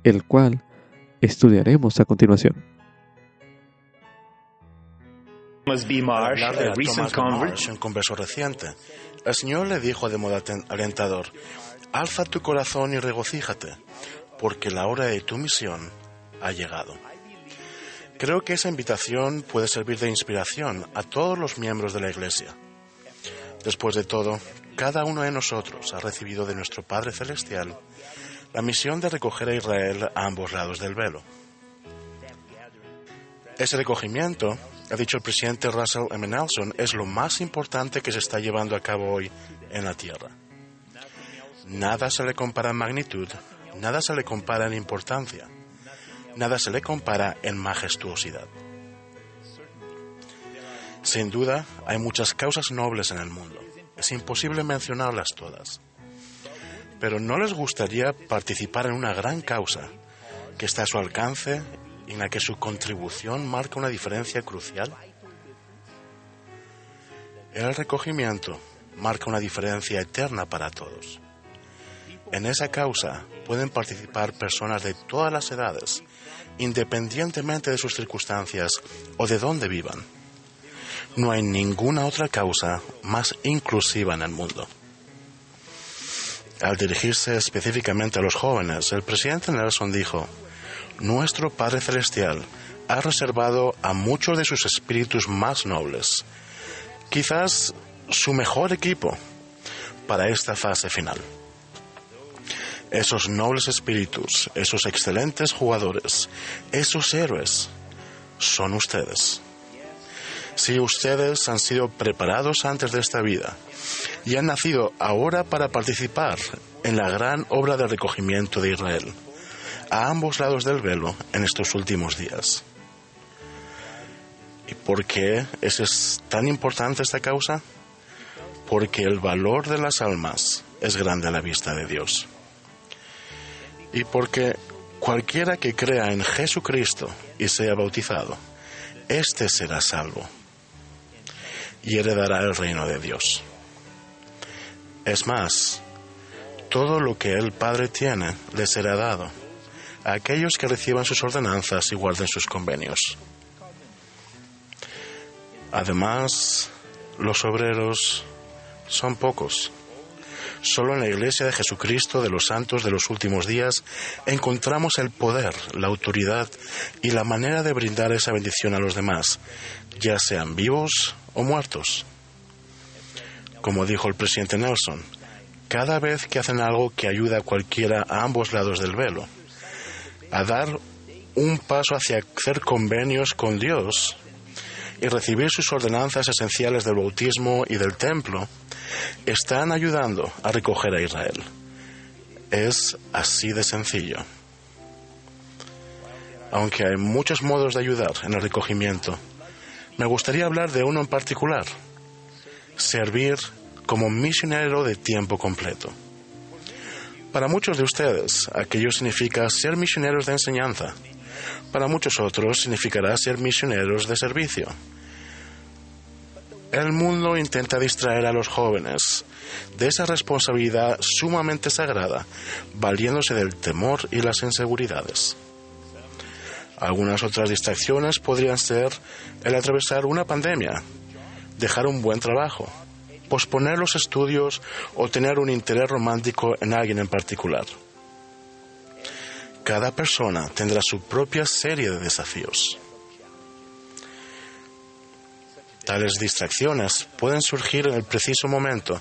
el cual estudiaremos a continuación. Al hablar de Thomas B. Marsh, un converso reciente, el Señor le dijo de modo alentador: alza tu corazón y regocíjate, porque la hora de tu misión ha llegado. Creo que esa invitación puede servir de inspiración a todos los miembros de la Iglesia. Después de todo, cada uno de nosotros ha recibido de nuestro Padre Celestial la misión de recoger a Israel a ambos lados del velo. Ese recogimiento, ha dicho el presidente Russell M. Nelson, es lo más importante que se está llevando a cabo hoy en la Tierra. Nada se le compara en magnitud, nada se le compara en importancia, nada se le compara en majestuosidad. Sin duda, hay muchas causas nobles en el mundo. Es imposible mencionarlas todas. Pero ¿no les gustaría participar en una gran causa que está a su alcance y en la que su contribución marca una diferencia crucial? El recogimiento marca una diferencia eterna para todos. En esa causa pueden participar personas de todas las edades, independientemente de sus circunstancias o de dónde vivan. No hay ninguna otra causa más inclusiva en el mundo. Al dirigirse específicamente a los jóvenes, el presidente Nelson dijo: nuestro Padre Celestial ha reservado a muchos de sus espíritus más nobles, quizás su mejor equipo, para esta fase final. Esos nobles espíritus, esos excelentes jugadores, esos héroes, son ustedes. Si ustedes han sido preparados antes de esta vida y han nacido ahora para participar en la gran obra de recogimiento de Israel, a ambos lados del velo en estos últimos días. ¿Y por qué es tan importante esta causa? Porque el valor de las almas es grande a la vista de Dios. Y porque cualquiera que crea en Jesucristo y sea bautizado, éste será salvo y heredará el reino de Dios. Es más, todo lo que el Padre tiene le será dado a aquellos que reciban sus ordenanzas y guarden sus convenios. Además, los obreros son pocos. Solo en la Iglesia de Jesucristo de los Santos de los Últimos Días encontramos el poder, la autoridad y la manera de brindar esa bendición a los demás, ya sean vivos o muertos. Como dijo el presidente Nelson, cada vez que hacen algo que ayuda a cualquiera a ambos lados del velo a dar un paso hacia hacer convenios con Dios y recibir sus ordenanzas esenciales del bautismo y del templo, están ayudando a recoger a Israel. Es así de sencillo. Aunque hay muchos modos de ayudar en el recogimiento, me gustaría hablar de uno en particular: servir como misionero de tiempo completo. Para muchos de ustedes, aquello significa ser misioneros de enseñanza. Para muchos otros significará ser misioneros de servicio. El mundo intenta distraer a los jóvenes de esa responsabilidad sumamente sagrada, valiéndose del temor y las inseguridades. Algunas otras distracciones podrían ser el atravesar una pandemia, dejar un buen trabajo, posponer los estudios o tener un interés romántico en alguien en particular. Cada persona tendrá su propia serie de desafíos. Tales distracciones pueden surgir en el preciso momento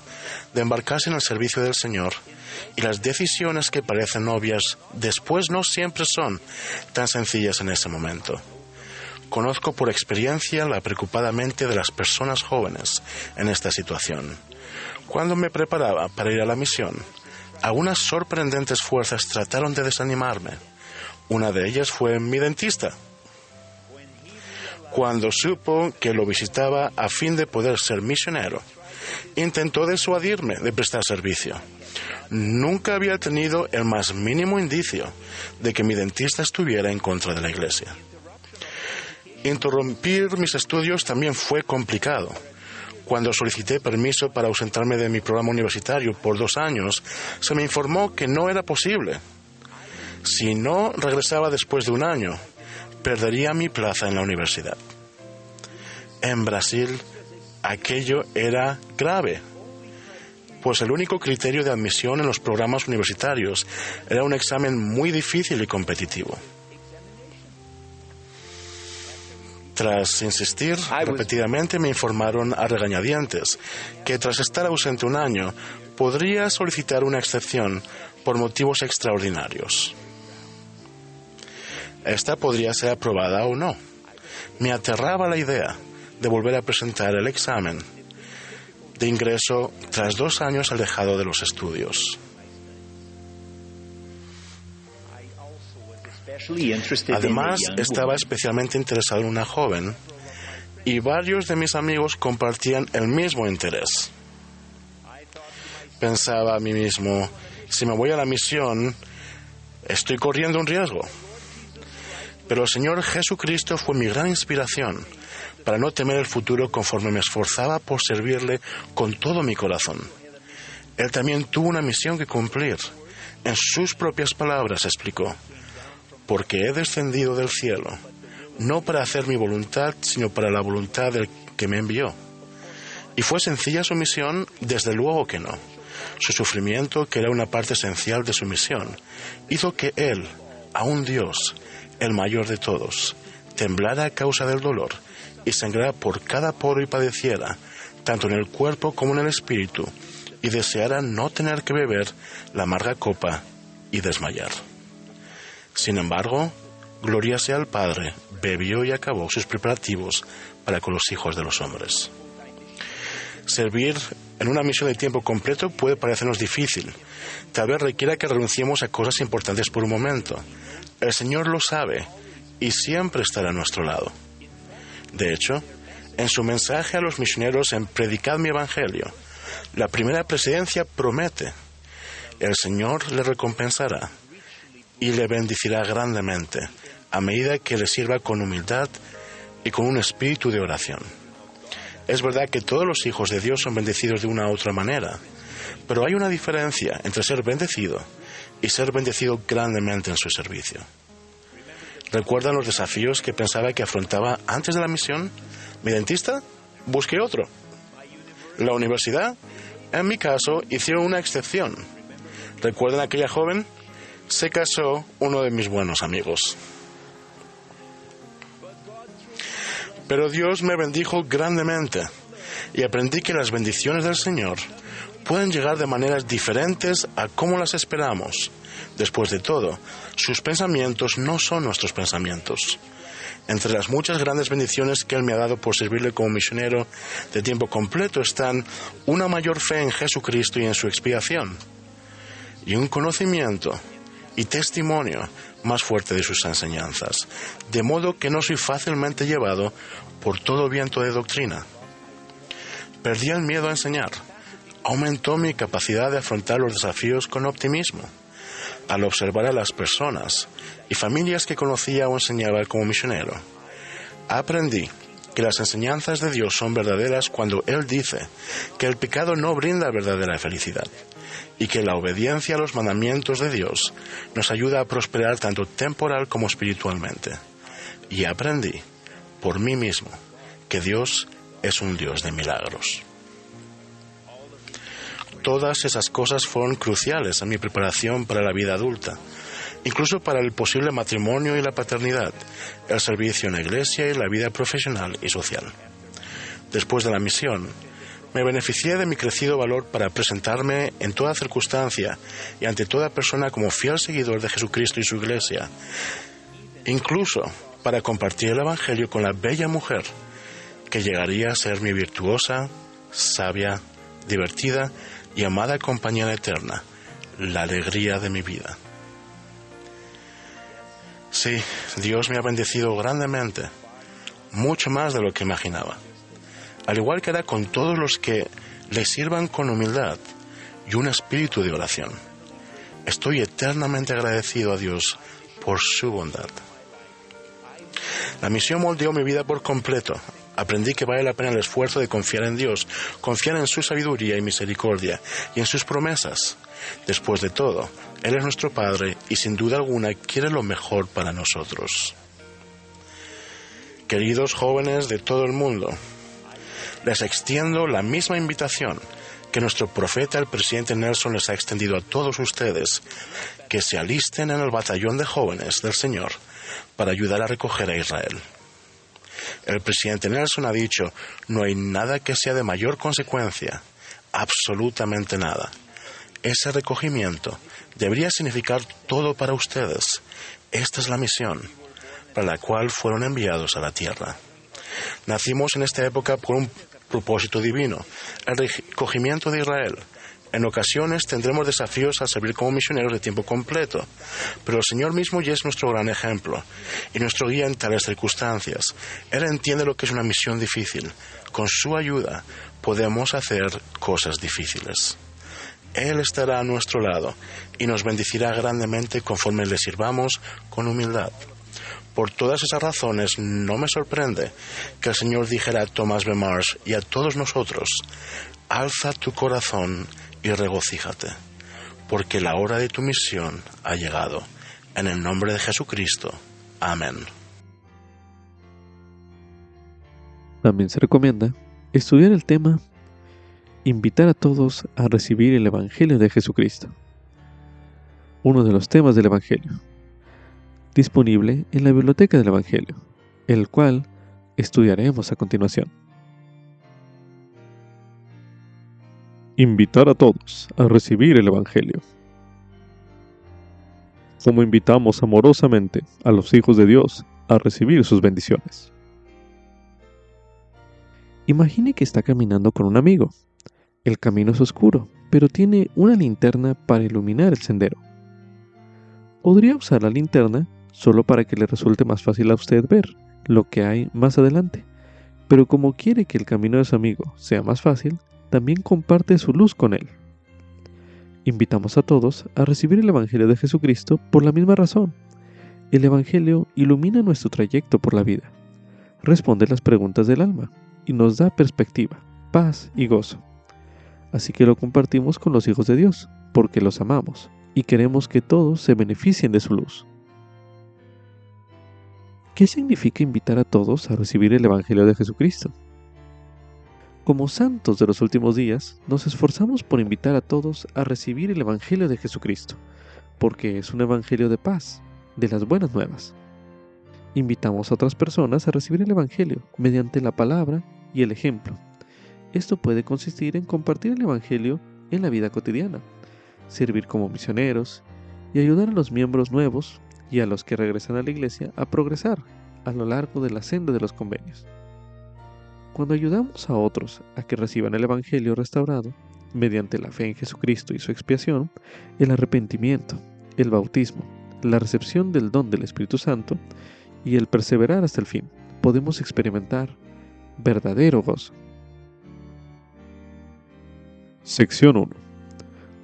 de embarcarse en el servicio del Señor, y las decisiones que parecen obvias después no siempre son tan sencillas en ese momento. Conozco por experiencia la preocupada mente de las personas jóvenes en esta situación. Cuando me preparaba para ir a la misión, algunas sorprendentes fuerzas trataron de desanimarme. Una de ellas fue mi dentista. Cuando supo que lo visitaba a fin de poder ser misionero, intentó disuadirme de prestar servicio. Nunca había tenido el más mínimo indicio de que mi dentista estuviera en contra de la Iglesia. Interrumpir mis estudios también fue complicado. Cuando solicité permiso para ausentarme de mi programa universitario por 2 años, se me informó que no era posible. Si no regresaba después de 1 año, perdería mi plaza en la universidad. En Brasil, aquello era grave, pues el único criterio de admisión en los programas universitarios era un examen muy difícil y competitivo. Tras insistir repetidamente, me informaron a regañadientes que tras estar ausente 1 año, podría solicitar una excepción por motivos extraordinarios. Esta podría ser aprobada o no. Me aterraba la idea de volver a presentar el examen de ingreso tras 2 años alejado de los estudios. Además, estaba especialmente interesado en una joven y varios de mis amigos compartían el mismo interés. Pensaba a mí mismo, si me voy a la misión, estoy corriendo un riesgo. Pero el Señor Jesucristo fue mi gran inspiración para no temer el futuro conforme me esforzaba por servirle con todo mi corazón. Él también tuvo una misión que cumplir. En sus propias palabras explicó: porque he descendido del cielo, no para hacer mi voluntad, sino para la voluntad del que me envió. Y fue sencilla su misión, desde luego que no. Su sufrimiento, que era una parte esencial de su misión, hizo que él, aun Dios, el mayor de todos, temblara a causa del dolor y sangrara por cada poro y padeciera, tanto en el cuerpo como en el espíritu, y deseara no tener que beber la amarga copa y desmayar. Sin embargo, gloria sea al Padre, bebió y acabó sus preparativos para con los hijos de los hombres. Servir en una misión de tiempo completo puede parecernos difícil. Tal vez requiera que renunciemos a cosas importantes por un momento. El Señor lo sabe y siempre estará a nuestro lado. De hecho, en su mensaje a los misioneros en Predicad mi Evangelio, la primera presidencia promete: el Señor le recompensará y le bendecirá grandemente a medida que le sirva con humildad y con un espíritu de oración. Es verdad que todos los hijos de Dios son bendecidos de una u otra manera, pero hay una diferencia entre ser bendecido y ser bendecido grandemente en su servicio. ¿Recuerdan los desafíos que pensaba que afrontaba antes de la misión? ¿Mi dentista? Busqué otro. ¿La universidad? En mi caso, hicieron una excepción. ¿Recuerdan aquella joven? Se casó uno de mis buenos amigos. Pero Dios me bendijo grandemente y aprendí que las bendiciones del Señor pueden llegar de maneras diferentes a cómo las esperamos. Después de todo, sus pensamientos no son nuestros pensamientos. Entre las muchas grandes bendiciones que Él me ha dado por servirle como misionero de tiempo completo están una mayor fe en Jesucristo y en su expiación, y un conocimiento y testimonio más fuerte de sus enseñanzas, de modo que no soy fácilmente llevado por todo viento de doctrina. Perdí el miedo a enseñar. Aumentó mi capacidad de afrontar los desafíos con optimismo. Al observar a las personas y familias que conocía o enseñaba como misionero, aprendí que las enseñanzas de Dios son verdaderas cuando Él dice que el pecado no brinda verdadera felicidad y que la obediencia a los mandamientos de Dios nos ayuda a prosperar tanto temporal como espiritualmente. Y aprendí por mí mismo que Dios es un Dios de milagros. Todas esas cosas fueron cruciales en mi preparación para la vida adulta, incluso para el posible matrimonio y la paternidad, el servicio en la iglesia y la vida profesional y social. Después de la misión, me beneficié de mi crecido valor para presentarme en toda circunstancia y ante toda persona como fiel seguidor de Jesucristo y su iglesia, incluso para compartir el Evangelio con la bella mujer que llegaría a ser mi virtuosa, sabia, divertida y amada compañera eterna, la alegría de mi vida. Sí, Dios me ha bendecido grandemente, mucho más de lo que imaginaba. Al igual que hará con todos los que le sirvan con humildad y un espíritu de oración. Estoy eternamente agradecido a Dios por su bondad. La misión moldeó mi vida por completo. Aprendí que vale la pena el esfuerzo de confiar en Dios, confiar en su sabiduría y misericordia y en sus promesas. Después de todo, Él es nuestro Padre y sin duda alguna quiere lo mejor para nosotros. Queridos jóvenes de todo el mundo, les extiendo la misma invitación que nuestro profeta, el presidente Nelson, les ha extendido a todos ustedes, que se alisten en el batallón de jóvenes del Señor para ayudar a recoger a Israel. El presidente Nelson ha dicho, no hay nada que sea de mayor consecuencia, absolutamente nada. Ese recogimiento debería significar todo para ustedes. Esta es la misión para la cual fueron enviados a la tierra. Nacimos en esta época por un propósito divino, el recogimiento de Israel. En ocasiones tendremos desafíos al servir como misioneros de tiempo completo, pero el Señor mismo ya es nuestro gran ejemplo y nuestro guía en tales circunstancias. Él entiende lo que es una misión difícil. Con su ayuda podemos hacer cosas difíciles. Él estará a nuestro lado y nos bendecirá grandemente conforme le sirvamos con humildad. Por todas esas razones, no me sorprende que el Señor dijera a Thomas B. Marsh y a todos nosotros, alza tu corazón y regocíjate, porque la hora de tu misión ha llegado. En el nombre de Jesucristo. Amén. También se recomienda estudiar el tema invitar a todos a recibir el Evangelio de Jesucristo. Uno de los temas del Evangelio, disponible en la Biblioteca del Evangelio, el cual estudiaremos a continuación. Invitar a todos a recibir el Evangelio. Como invitamos amorosamente a los hijos de Dios a recibir sus bendiciones. Imagine que está caminando con un amigo. El camino es oscuro, pero tiene una linterna para iluminar el sendero. Podría usar la linterna solo para que le resulte más fácil a usted ver lo que hay más adelante, pero como quiere que el camino de su amigo sea más fácil, también comparte su luz con él. Invitamos a todos a recibir el Evangelio de Jesucristo por la misma razón. El Evangelio ilumina nuestro trayecto por la vida, responde las preguntas del alma y nos da perspectiva, paz y gozo. Así que lo compartimos con los hijos de Dios, porque los amamos y queremos que todos se beneficien de su luz. ¿Qué significa invitar a todos a recibir el Evangelio de Jesucristo? Como santos de los últimos días, nos esforzamos por invitar a todos a recibir el Evangelio de Jesucristo, porque es un Evangelio de paz, de las buenas nuevas. Invitamos a otras personas a recibir el Evangelio mediante la palabra y el ejemplo. Esto puede consistir en compartir el Evangelio en la vida cotidiana, servir como misioneros y ayudar a los miembros nuevos y a los que regresan a la iglesia a progresar a lo largo de la senda de los convenios. Cuando ayudamos a otros a que reciban el Evangelio restaurado, mediante la fe en Jesucristo y su expiación, el arrepentimiento, el bautismo, la recepción del don del Espíritu Santo y el perseverar hasta el fin, podemos experimentar verdadero gozo. Sección 1.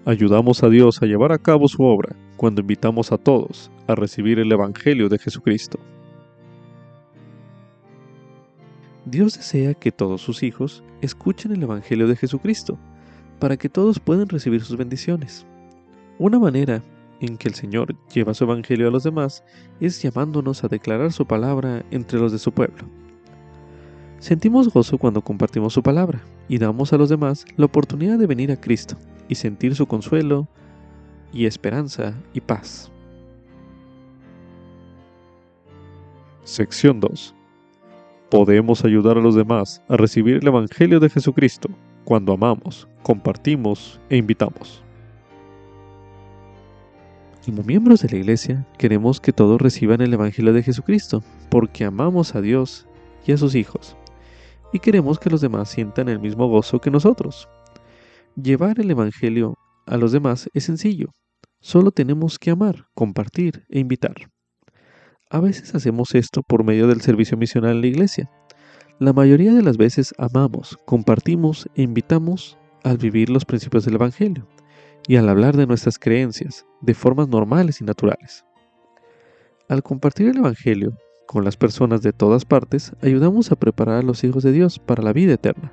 Ayudamos a Dios a llevar a cabo su obra cuando invitamos a todos a recibir el Evangelio de Jesucristo. Dios desea que todos sus hijos escuchen el Evangelio de Jesucristo, para que todos puedan recibir sus bendiciones. Una manera en que el Señor lleva su Evangelio a los demás es llamándonos a declarar su palabra entre los de su pueblo. Sentimos gozo cuando compartimos su palabra y damos a los demás la oportunidad de venir a Cristo y sentir su consuelo y esperanza y paz. Sección 2. Podemos ayudar a los demás a recibir el Evangelio de Jesucristo cuando amamos, compartimos e invitamos. Como miembros de la Iglesia, queremos que todos reciban el Evangelio de Jesucristo, porque amamos a Dios y a sus hijos, y queremos que los demás sientan el mismo gozo que nosotros. Llevar el Evangelio a los demás es sencillo, solo tenemos que amar, compartir e invitar. A veces hacemos esto por medio del servicio misional en la iglesia. La mayoría de las veces amamos, compartimos e invitamos al vivir los principios del Evangelio y al hablar de nuestras creencias de formas normales y naturales. Al compartir el Evangelio con las personas de todas partes, ayudamos a preparar a los hijos de Dios para la vida eterna.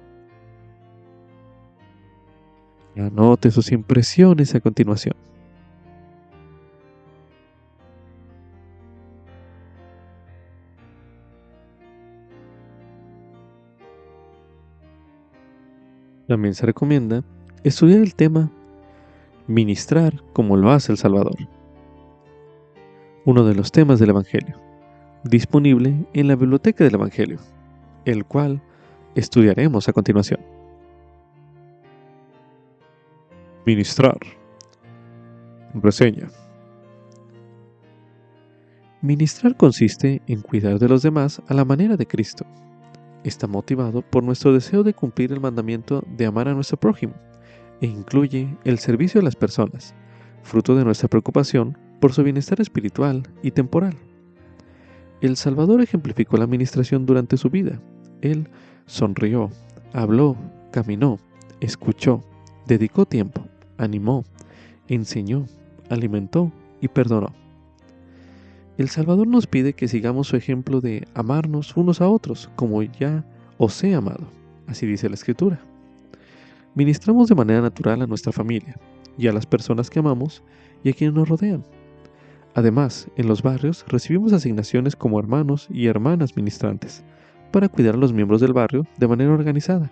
Anote sus impresiones a continuación. También se recomienda estudiar el tema ministrar como lo hace el Salvador, uno de los temas del Evangelio, disponible en la Biblioteca del Evangelio, el cual estudiaremos a continuación. Ministrar. Reseña. Ministrar consiste en cuidar de los demás a la manera de Cristo. Está motivado por nuestro deseo de cumplir el mandamiento de amar a nuestro prójimo e incluye el servicio a las personas, fruto de nuestra preocupación por su bienestar espiritual y temporal. El Salvador ejemplificó la administración durante su vida. Él sonrió, habló, caminó, escuchó, dedicó tiempo, animó, enseñó, alimentó y perdonó. El Salvador nos pide que sigamos su ejemplo de amarnos unos a otros como ya os he amado, así dice la Escritura. Ministramos de manera natural a nuestra familia y a las personas que amamos y a quienes nos rodean. Además, en los barrios recibimos asignaciones como hermanos y hermanas ministrantes para cuidar a los miembros del barrio de manera organizada.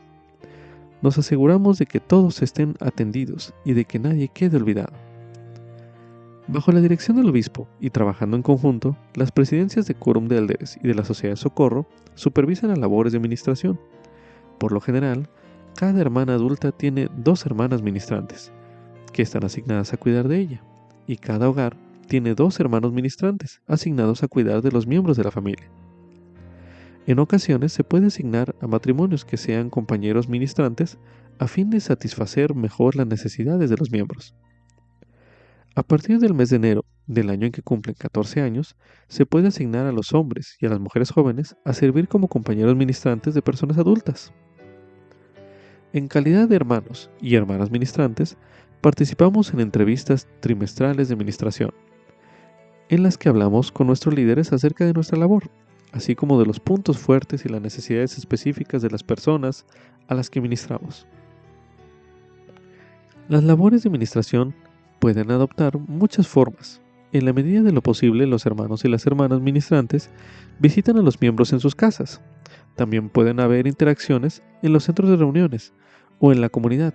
Nos aseguramos de que todos estén atendidos y de que nadie quede olvidado. Bajo la dirección del obispo y trabajando en conjunto, las presidencias de Quórum de Alderes y de la Sociedad de Socorro supervisan las labores de administración. Por lo general, cada hermana adulta tiene 2 hermanas ministrantes, que están asignadas a cuidar de ella, y cada hogar tiene 2 hermanos ministrantes, asignados a cuidar de los miembros de la familia. En ocasiones se puede asignar a matrimonios que sean compañeros ministrantes a fin de satisfacer mejor las necesidades de los miembros. A partir del mes de enero del año en que cumplen 14 años, se puede asignar a los hombres y a las mujeres jóvenes a servir como compañeros ministrantes de personas adultas. En calidad de hermanos y hermanas ministrantes, participamos en entrevistas trimestrales de ministración, en las que hablamos con nuestros líderes acerca de nuestra labor, así como de los puntos fuertes y las necesidades específicas de las personas a las que ministramos. Las labores de ministración pueden adoptar muchas formas. En la medida de lo posible, los hermanos y las hermanas ministrantes visitan a los miembros en sus casas. También pueden haber interacciones en los centros de reuniones o en la comunidad.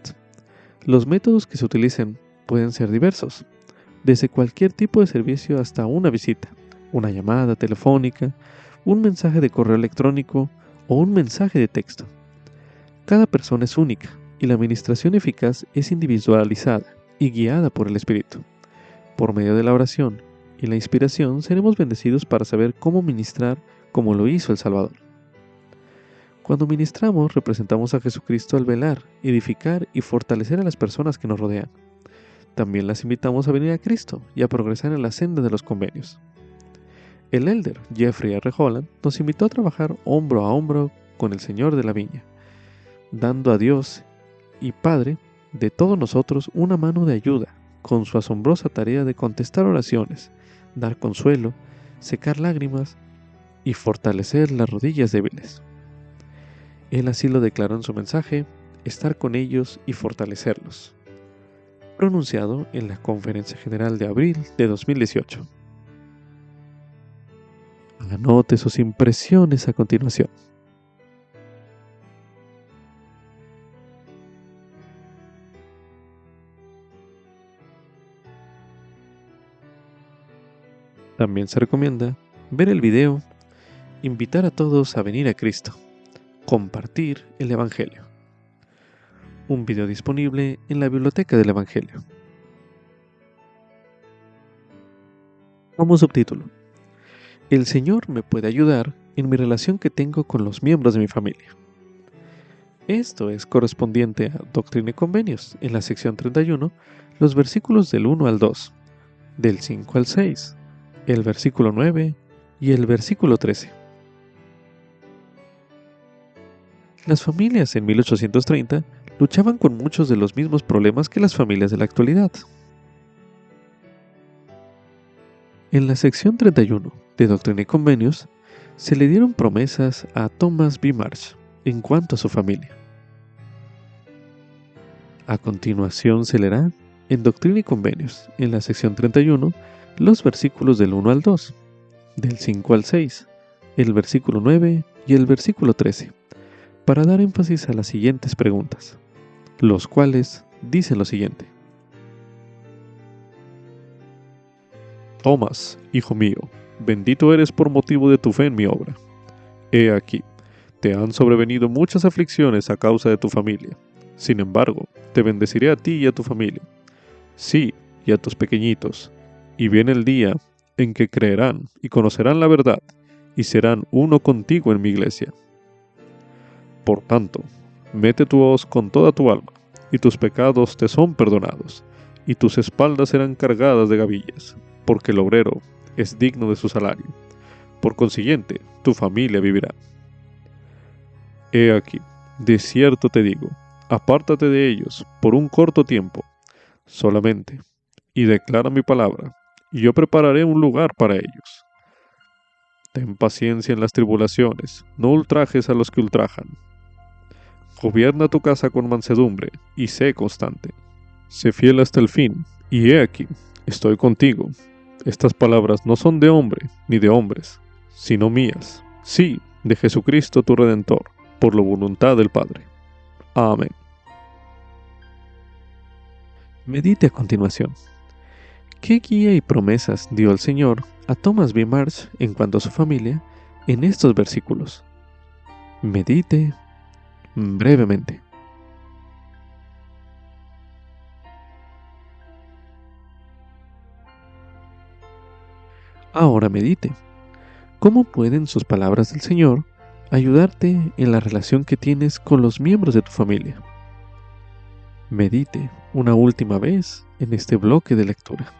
Los métodos que se utilicen pueden ser diversos, desde cualquier tipo de servicio hasta una visita, una llamada telefónica, un mensaje de correo electrónico o un mensaje de texto. Cada persona es única y la administración eficaz es individualizada y guiada por el Espíritu. Por medio de la oración y la inspiración seremos bendecidos para saber cómo ministrar como lo hizo el Salvador. Cuando ministramos, representamos a Jesucristo al velar, edificar y fortalecer a las personas que nos rodean. También las invitamos a venir a Cristo y a progresar en la senda de los convenios. El elder Jeffrey R. Holland nos invitó a trabajar hombro a hombro con el Señor de la Viña, dando a Dios y Padre de todos nosotros una mano de ayuda con su asombrosa tarea de contestar oraciones, dar consuelo, secar lágrimas y fortalecer las rodillas débiles. Él así lo declaró en su mensaje, estar con ellos y fortalecerlos, pronunciado en la Conferencia General de abril de 2018. Anote sus impresiones a continuación. También se recomienda ver el video, invitar a todos a venir a Cristo, compartir el Evangelio. Un video disponible en la Biblioteca del Evangelio. Como subtítulo: El Señor me puede ayudar en mi relación que tengo con los miembros de mi familia. Esto es correspondiente a Doctrina y Convenios, en la sección 31, los versículos del 1 al 2, del 5 al 6, el versículo 9 y el versículo 13. Las familias en 1830 luchaban con muchos de los mismos problemas que las familias de la actualidad. En la sección 31 de Doctrina y Convenios, se le dieron promesas a Thomas B. Marsh en cuanto a su familia. A continuación se leerá en Doctrina y Convenios, en la sección 31, los versículos del 1 al 2, del 5 al 6, el versículo 9 y el versículo 13, para dar énfasis a las siguientes preguntas, los cuales dicen lo siguiente. Tomás, hijo mío, bendito eres por motivo de tu fe en mi obra. He aquí, te han sobrevenido muchas aflicciones a causa de tu familia. Sin embargo, te bendeciré a ti y a tu familia. Sí, y a tus pequeñitos. Y viene el día en que creerán y conocerán la verdad, y serán uno contigo en mi iglesia. Por tanto, mete tu hoz con toda tu alma, y tus pecados te son perdonados, y tus espaldas serán cargadas de gavillas, porque el obrero es digno de su salario. Por consiguiente, tu familia vivirá. He aquí, de cierto te digo, apártate de ellos por un corto tiempo, solamente, y declara mi palabra, y yo prepararé un lugar para ellos. Ten paciencia en las tribulaciones, no ultrajes a los que ultrajan. Gobierna tu casa con mansedumbre, y sé constante. Sé fiel hasta el fin, y he aquí, estoy contigo. Estas palabras no son de hombre, ni de hombres, sino mías, sí, de Jesucristo tu Redentor, por la voluntad del Padre. Amén. Medite a continuación. ¿Qué guía y promesas dio el Señor a Thomas B. Marsh en cuanto a su familia en estos versículos? Medite brevemente. Ahora medite. ¿Cómo pueden sus palabras del Señor ayudarte en la relación que tienes con los miembros de tu familia? Medite una última vez en este bloque de lectura.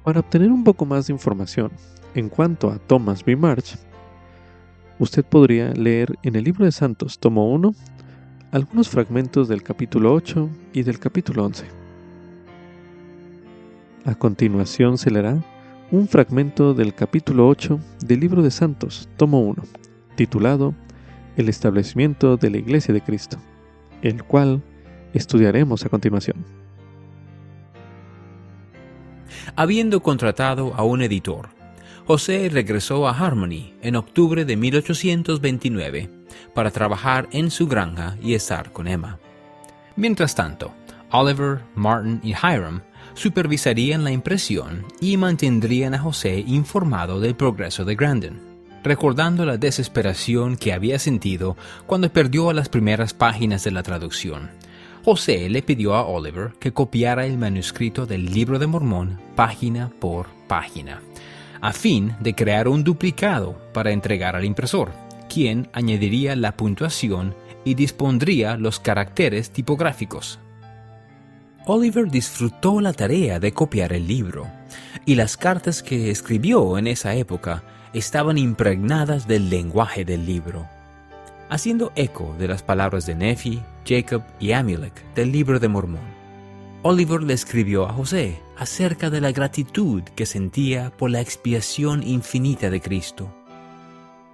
Para obtener un poco más de información en cuanto a Thomas B. Marsh, usted podría leer en el Libro de Santos, tomo 1, algunos fragmentos del capítulo 8 y del capítulo 11. A continuación se leerá un fragmento del capítulo 8 del Libro de Santos, tomo 1, titulado El establecimiento de la Iglesia de Cristo, el cual estudiaremos a continuación. Habiendo contratado a un editor, José regresó a Harmony en octubre de 1829 para trabajar en su granja y estar con Emma. Mientras tanto, Oliver, Martin y Hiram supervisarían la impresión y mantendrían a José informado del progreso de Grandin, recordando la desesperación que había sentido cuando perdió las primeras páginas de la traducción. José le pidió a Oliver que copiara el manuscrito del Libro de Mormón página por página, a fin de crear un duplicado para entregar al impresor, quien añadiría la puntuación y dispondría los caracteres tipográficos. Oliver disfrutó la tarea de copiar el libro, y las cartas que escribió en esa época estaban impregnadas del lenguaje del libro, haciendo eco de las palabras de Nephi, Jacob y Amulek del Libro de Mormón. Oliver le escribió a José acerca de la gratitud que sentía por la expiación infinita de Cristo.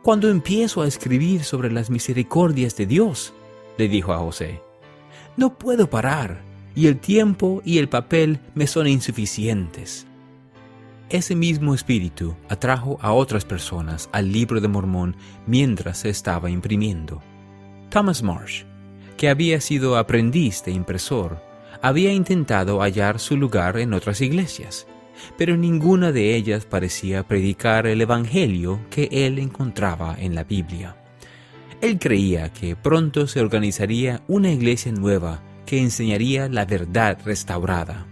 «Cuando empiezo a escribir sobre las misericordias de Dios», le dijo a José, «no puedo parar, y el tiempo y el papel me son insuficientes». Ese mismo espíritu atrajo a otras personas al Libro de Mormón mientras se estaba imprimiendo. Thomas Marsh, que había sido aprendiz de impresor, había intentado hallar su lugar en otras iglesias, pero ninguna de ellas parecía predicar el evangelio que él encontraba en la Biblia. Él creía que pronto se organizaría una iglesia nueva que enseñaría la verdad restaurada.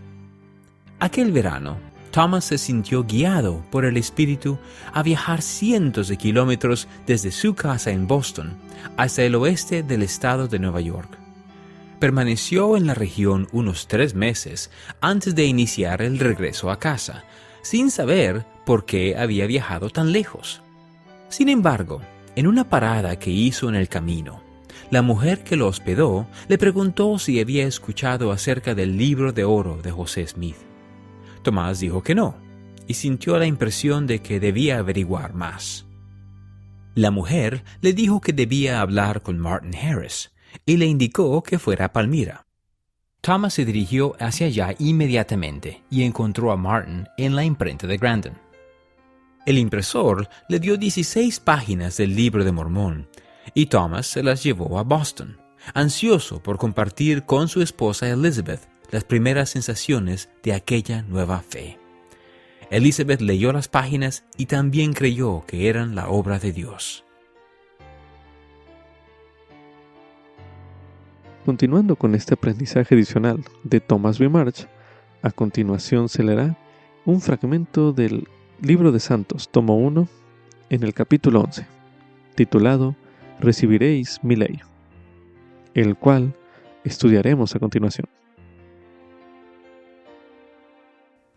Aquel verano, Thomas se sintió guiado por el Espíritu a viajar cientos de kilómetros desde su casa en Boston hasta el oeste del estado de Nueva York. Permaneció en la región unos 3 meses antes de iniciar el regreso a casa, sin saber por qué había viajado tan lejos. Sin embargo, en una parada que hizo en el camino, la mujer que lo hospedó le preguntó si había escuchado acerca del libro de oro de José Smith. Tomás dijo que no, y sintió la impresión de que debía averiguar más. La mujer le dijo que debía hablar con Martin Harris, y le indicó que fuera a Palmyra. Thomas se dirigió hacia allá inmediatamente y encontró a Martin en la imprenta de Grandin. El impresor le dio 16 páginas del Libro de Mormón, y Thomas se las llevó a Boston, ansioso por compartir con su esposa Elizabeth las primeras sensaciones de aquella nueva fe. Elizabeth leyó las páginas y también creyó que eran la obra de Dios. Continuando con este aprendizaje adicional de Thomas B. Marsh, a continuación se leerá un fragmento del Libro de Santos, tomo 1, en el capítulo 11, titulado Recibiréis mi ley, el cual estudiaremos a continuación.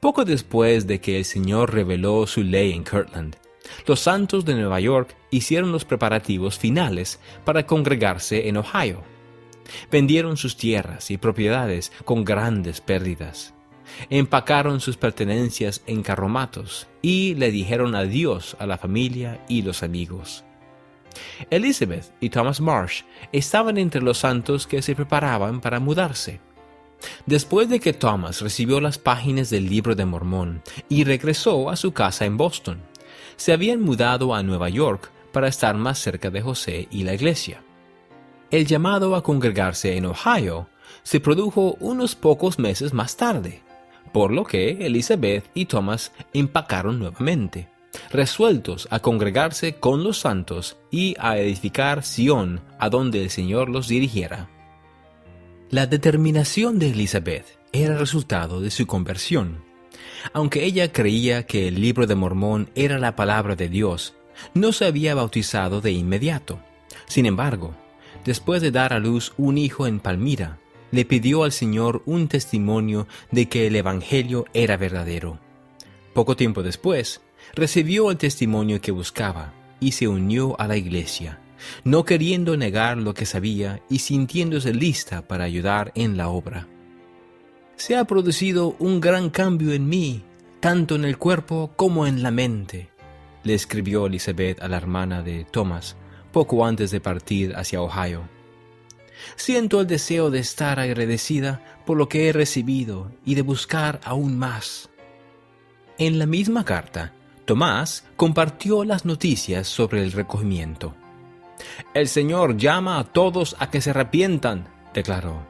Poco después de que el Señor reveló su ley en Kirtland, los santos de Nueva York hicieron los preparativos finales para congregarse en Ohio. Vendieron sus tierras y propiedades con grandes pérdidas. Empacaron sus pertenencias en carromatos y le dijeron adiós a la familia y los amigos. Elizabeth y Thomas Marsh estaban entre los santos que se preparaban para mudarse. Después de que Thomas recibió las páginas del Libro de Mormón y regresó a su casa en Boston, se habían mudado a Nueva York para estar más cerca de José y la iglesia. El llamado a congregarse en Ohio se produjo unos pocos meses más tarde, por lo que Elizabeth y Thomas empacaron nuevamente, resueltos a congregarse con los santos y a edificar Sion a donde el Señor los dirigiera. La determinación de Elizabeth era resultado de su conversión. Aunque ella creía que el Libro de Mormón era la palabra de Dios, no se había bautizado de inmediato. Sin embargo, después de dar a luz un hijo en Palmyra, le pidió al Señor un testimonio de que el Evangelio era verdadero. Poco tiempo después, recibió el testimonio que buscaba y se unió a la iglesia, no queriendo negar lo que sabía y sintiéndose lista para ayudar en la obra. Se ha producido un gran cambio en mí, tanto en el cuerpo como en la mente, le escribió Elizabeth a la hermana de Thomas poco antes de partir hacia Ohio. Siento el deseo de estar agradecida por lo que he recibido y de buscar aún más. En la misma carta, Tomás compartió las noticias sobre el recogimiento. El Señor llama a todos a que se arrepientan, declaró,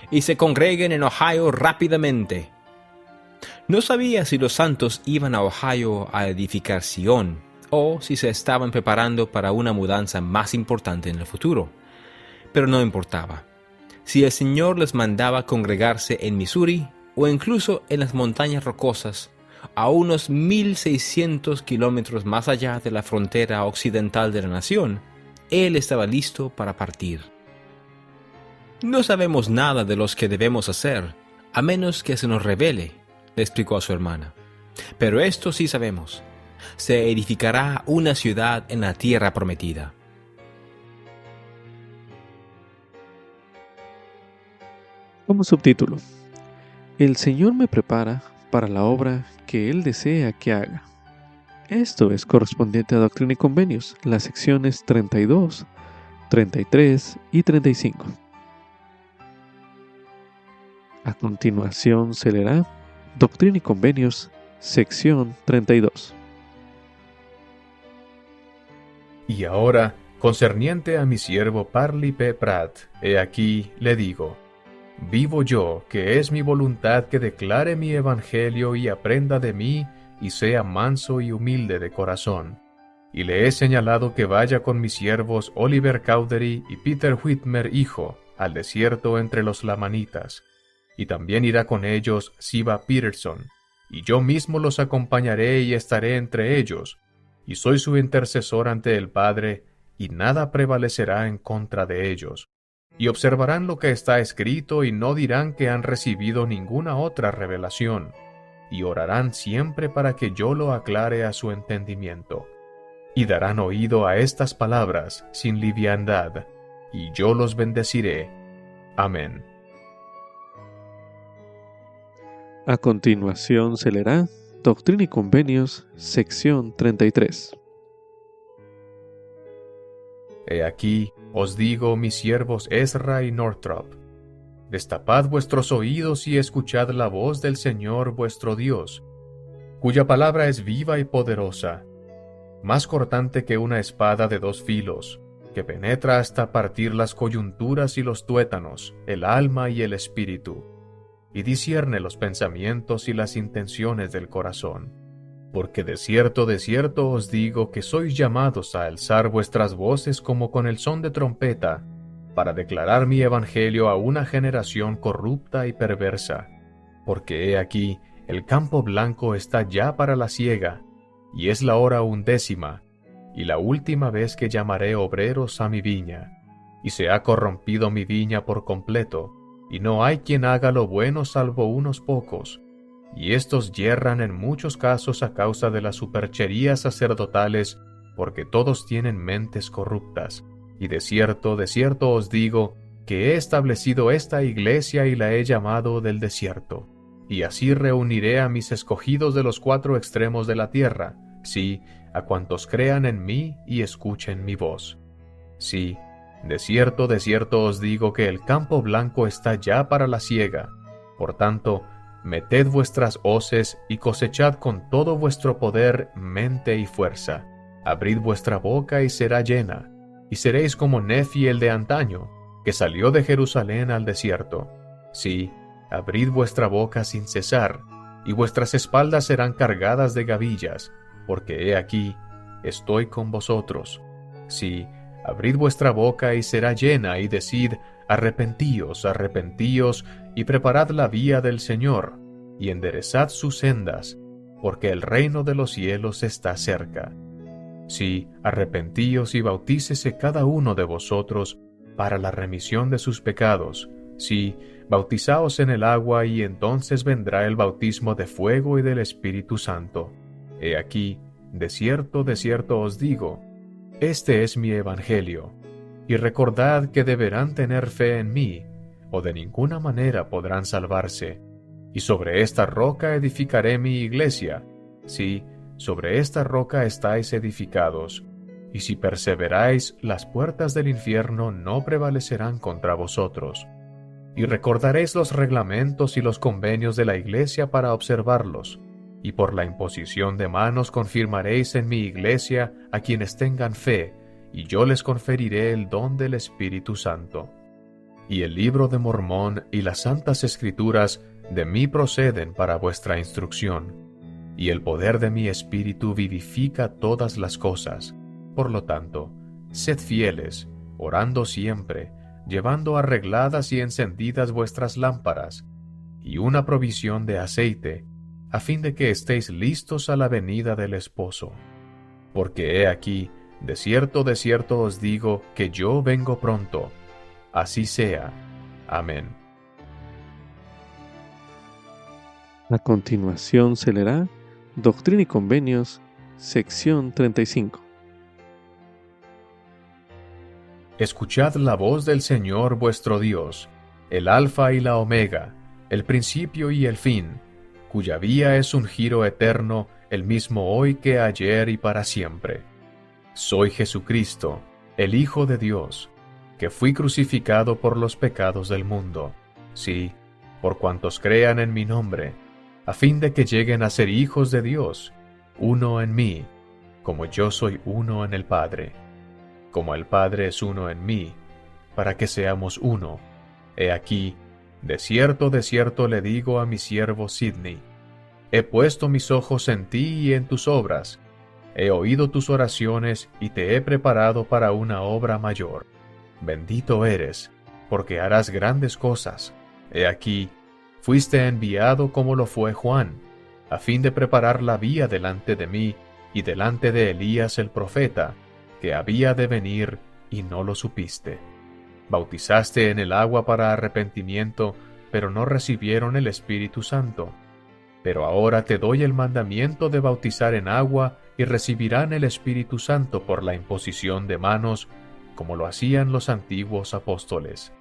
y se congreguen en Ohio rápidamente. No sabía si los santos iban a Ohio a edificar Sion, o si se estaban preparando para una mudanza más importante en el futuro. Pero no importaba. Si el Señor les mandaba congregarse en Missouri, o incluso en las montañas rocosas, a unos 1,600 kilómetros más allá de la frontera occidental de la nación, Él estaba listo para partir. No sabemos nada de los que debemos hacer, a menos que se nos revele, le explicó a su hermana. Pero esto sí sabemos. Se edificará una ciudad en la tierra prometida. Como subtítulo: El Señor me prepara para la obra que Él desea que haga. Esto es correspondiente a Doctrina y Convenios, las secciones 32, 33 y 35. A continuación se leerá Doctrina y Convenios, sección 32. Y ahora, concerniente a mi siervo Parley P. Pratt, he aquí le digo: vivo yo, que es mi voluntad que declare mi evangelio y aprenda de mí, y sea manso y humilde de corazón. Y le he señalado que vaya con mis siervos Oliver Cowdery y Peter Whitmer hijo, al desierto entre los lamanitas. Y también irá con ellos Siba Peterson, y yo mismo los acompañaré y estaré entre ellos, y soy su intercesor ante el Padre, y nada prevalecerá en contra de ellos. Y observarán lo que está escrito y no dirán que han recibido ninguna otra revelación. y orarán siempre para que yo lo aclare a su entendimiento. Y darán oído a estas palabras sin liviandad, y yo los bendeciré. Amén. A continuación se leerá Doctrina y Convenios, sección 33. He aquí, os digo, mis siervos Ezra y Northrop, destapad vuestros oídos y escuchad la voz del Señor vuestro Dios, cuya palabra es viva y poderosa, más cortante que una espada de dos filos, que penetra hasta partir las coyunturas y los tuétanos, el alma y el espíritu, y discierne los pensamientos y las intenciones del corazón. Porque de cierto os digo que sois llamados a alzar vuestras voces como con el son de trompeta, para declarar mi evangelio a una generación corrupta y perversa. Porque he aquí, el campo blanco está ya para la siega, y es la hora 11ª, y la última vez que llamaré obreros a mi viña. Y se ha corrompido mi viña por completo, y no hay quien haga lo bueno salvo unos pocos. Y estos yerran en muchos casos a causa de las supercherías sacerdotales, porque todos tienen mentes corruptas. Y de cierto os digo, que he establecido esta iglesia y la he llamado del desierto. Y así reuniré a mis escogidos de los 4 extremos de la tierra, sí, a cuantos crean en mí y escuchen mi voz. Sí, de cierto os digo que el campo blanco está ya para la siega. Por tanto, meted vuestras hoces y cosechad con todo vuestro poder, mente y fuerza. Abrid vuestra boca y será llena, y seréis como Nefi el de antaño, que salió de Jerusalén al desierto. Sí, abrid vuestra boca sin cesar, y vuestras espaldas serán cargadas de gavillas, porque he aquí, estoy con vosotros. Sí, abrid vuestra boca y será llena, y decid, arrepentíos, y preparad la vía del Señor, y enderezad sus sendas, porque el reino de los cielos está cerca. Sí, arrepentíos y bautícese cada uno de vosotros para la remisión de sus pecados. Sí, bautizaos en el agua, y entonces vendrá el bautismo de fuego y del Espíritu Santo. He aquí, de cierto os digo, este es mi evangelio. Y recordad que deberán tener fe en mí, o de ninguna manera podrán salvarse. Y sobre esta roca edificaré mi iglesia. Sí, sobre esta roca estáis edificados. Y si perseveráis, las puertas del infierno no prevalecerán contra vosotros. Y recordaréis los reglamentos y los convenios de la iglesia para observarlos. Y por la imposición de manos confirmaréis en mi iglesia a quienes tengan fe, y yo les conferiré el don del Espíritu Santo. Y el libro de Mormón y las santas escrituras de mí proceden para vuestra instrucción, y el poder de mi Espíritu vivifica todas las cosas. Por lo tanto, sed fieles, orando siempre, llevando arregladas y encendidas vuestras lámparas, y una provisión de aceite, a fin de que estéis listos a la venida del esposo. Porque he aquí, de cierto os digo, que yo vengo pronto. Así sea. Amén. A continuación se leerá Doctrina y Convenios, sección 35. Escuchad la voz del Señor vuestro Dios, el Alfa y la Omega, el principio y el fin, cuya vía es un giro eterno, el mismo hoy que ayer y para siempre. Soy Jesucristo, el Hijo de Dios, que fui crucificado por los pecados del mundo, sí, por cuantos crean en mi nombre, a fin de que lleguen a ser hijos de Dios, uno en mí, como yo soy uno en el Padre, como el Padre es uno en mí, para que seamos uno. He aquí, de cierto le digo a mi siervo Sidney, he puesto mis ojos en ti y en tus obras, he oído tus oraciones y te he preparado para una obra mayor. Bendito eres, porque harás grandes cosas. He aquí, fuiste enviado como lo fue Juan, a fin de preparar la vía delante de mí y delante de Elías el profeta, que había de venir y no lo supiste. Bautizaste en el agua para arrepentimiento, pero no recibieron el Espíritu Santo. Pero ahora te doy el mandamiento de bautizar en agua y recibirán el Espíritu Santo por la imposición de manos, como lo hacían los antiguos apóstoles.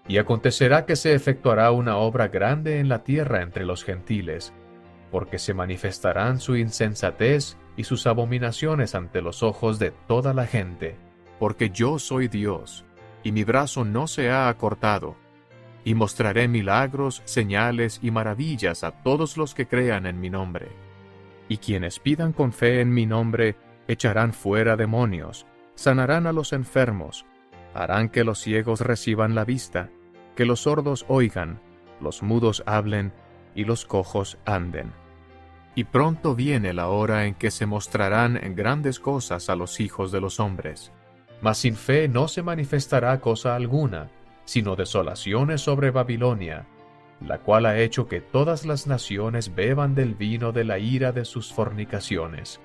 Y acontecerá que se efectuará una obra grande en la tierra entre los gentiles, porque se manifestarán su insensatez y sus abominaciones ante los ojos de toda la gente. Porque yo soy Dios, y mi brazo no se ha acortado, y mostraré milagros, señales y maravillas a todos los que crean en mi nombre. Y quienes pidan con fe en mi nombre, echarán fuera demonios, sanarán a los enfermos, harán que los ciegos reciban la vista, que los sordos oigan, los mudos hablen, y los cojos anden. Y pronto viene la hora en que se mostrarán grandes cosas a los hijos de los hombres. Mas sin fe no se manifestará cosa alguna, sino desolaciones sobre Babilonia, la cual ha hecho que todas las naciones beban del vino de la ira de sus fornicaciones.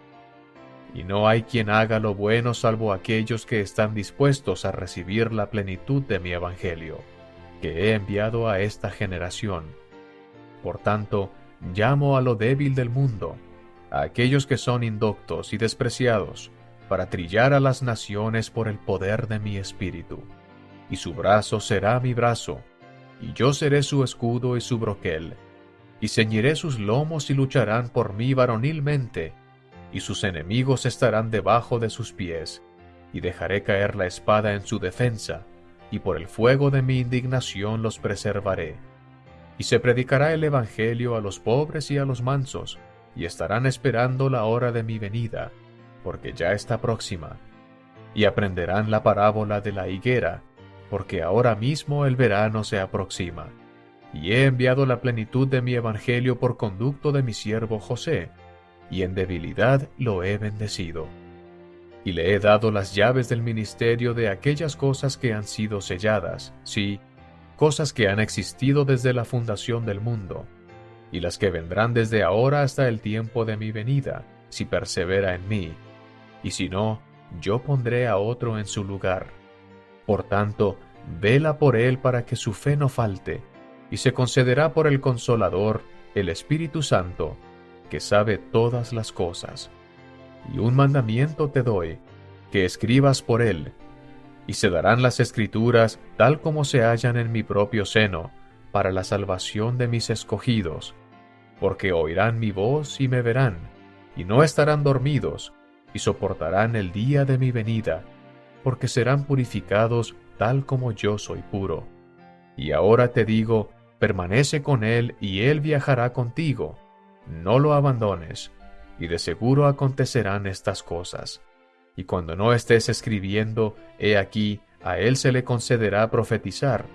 Y no hay quien haga lo bueno salvo aquellos que están dispuestos a recibir la plenitud de mi evangelio, que he enviado a esta generación. Por tanto, llamo a lo débil del mundo, a aquellos que son indoctos y despreciados, para trillar a las naciones por el poder de mi espíritu. Y su brazo será mi brazo, y yo seré su escudo y su broquel, y ceñiré sus lomos y lucharán por mí varonilmente, y sus enemigos estarán debajo de sus pies, y dejaré caer la espada en su defensa, y por el fuego de mi indignación los preservaré. Y se predicará el evangelio a los pobres y a los mansos, y estarán esperando la hora de mi venida, porque ya está próxima. Y aprenderán la parábola de la higuera, porque ahora mismo el verano se aproxima. Y he enviado la plenitud de mi evangelio por conducto de mi siervo José, y en debilidad lo he bendecido. Y le he dado las llaves del ministerio de aquellas cosas que han sido selladas, sí, cosas que han existido desde la fundación del mundo, y las que vendrán desde ahora hasta el tiempo de mi venida, si persevera en mí, y si no, yo pondré a otro en su lugar. Por tanto, vela por él para que su fe no falte, y se concederá por el Consolador, el Espíritu Santo, que sabe todas las cosas. Y un mandamiento te doy, que escribas por él, y se darán las Escrituras tal como se hallan en mi propio seno, para la salvación de mis escogidos, porque oirán mi voz y me verán, y no estarán dormidos, y soportarán el día de mi venida, porque serán purificados tal como yo soy puro. Y ahora te digo, permanece con él y él viajará contigo, no lo abandones, y de seguro acontecerán estas cosas. Y cuando no estés escribiendo, he aquí, a él se le concederá profetizar,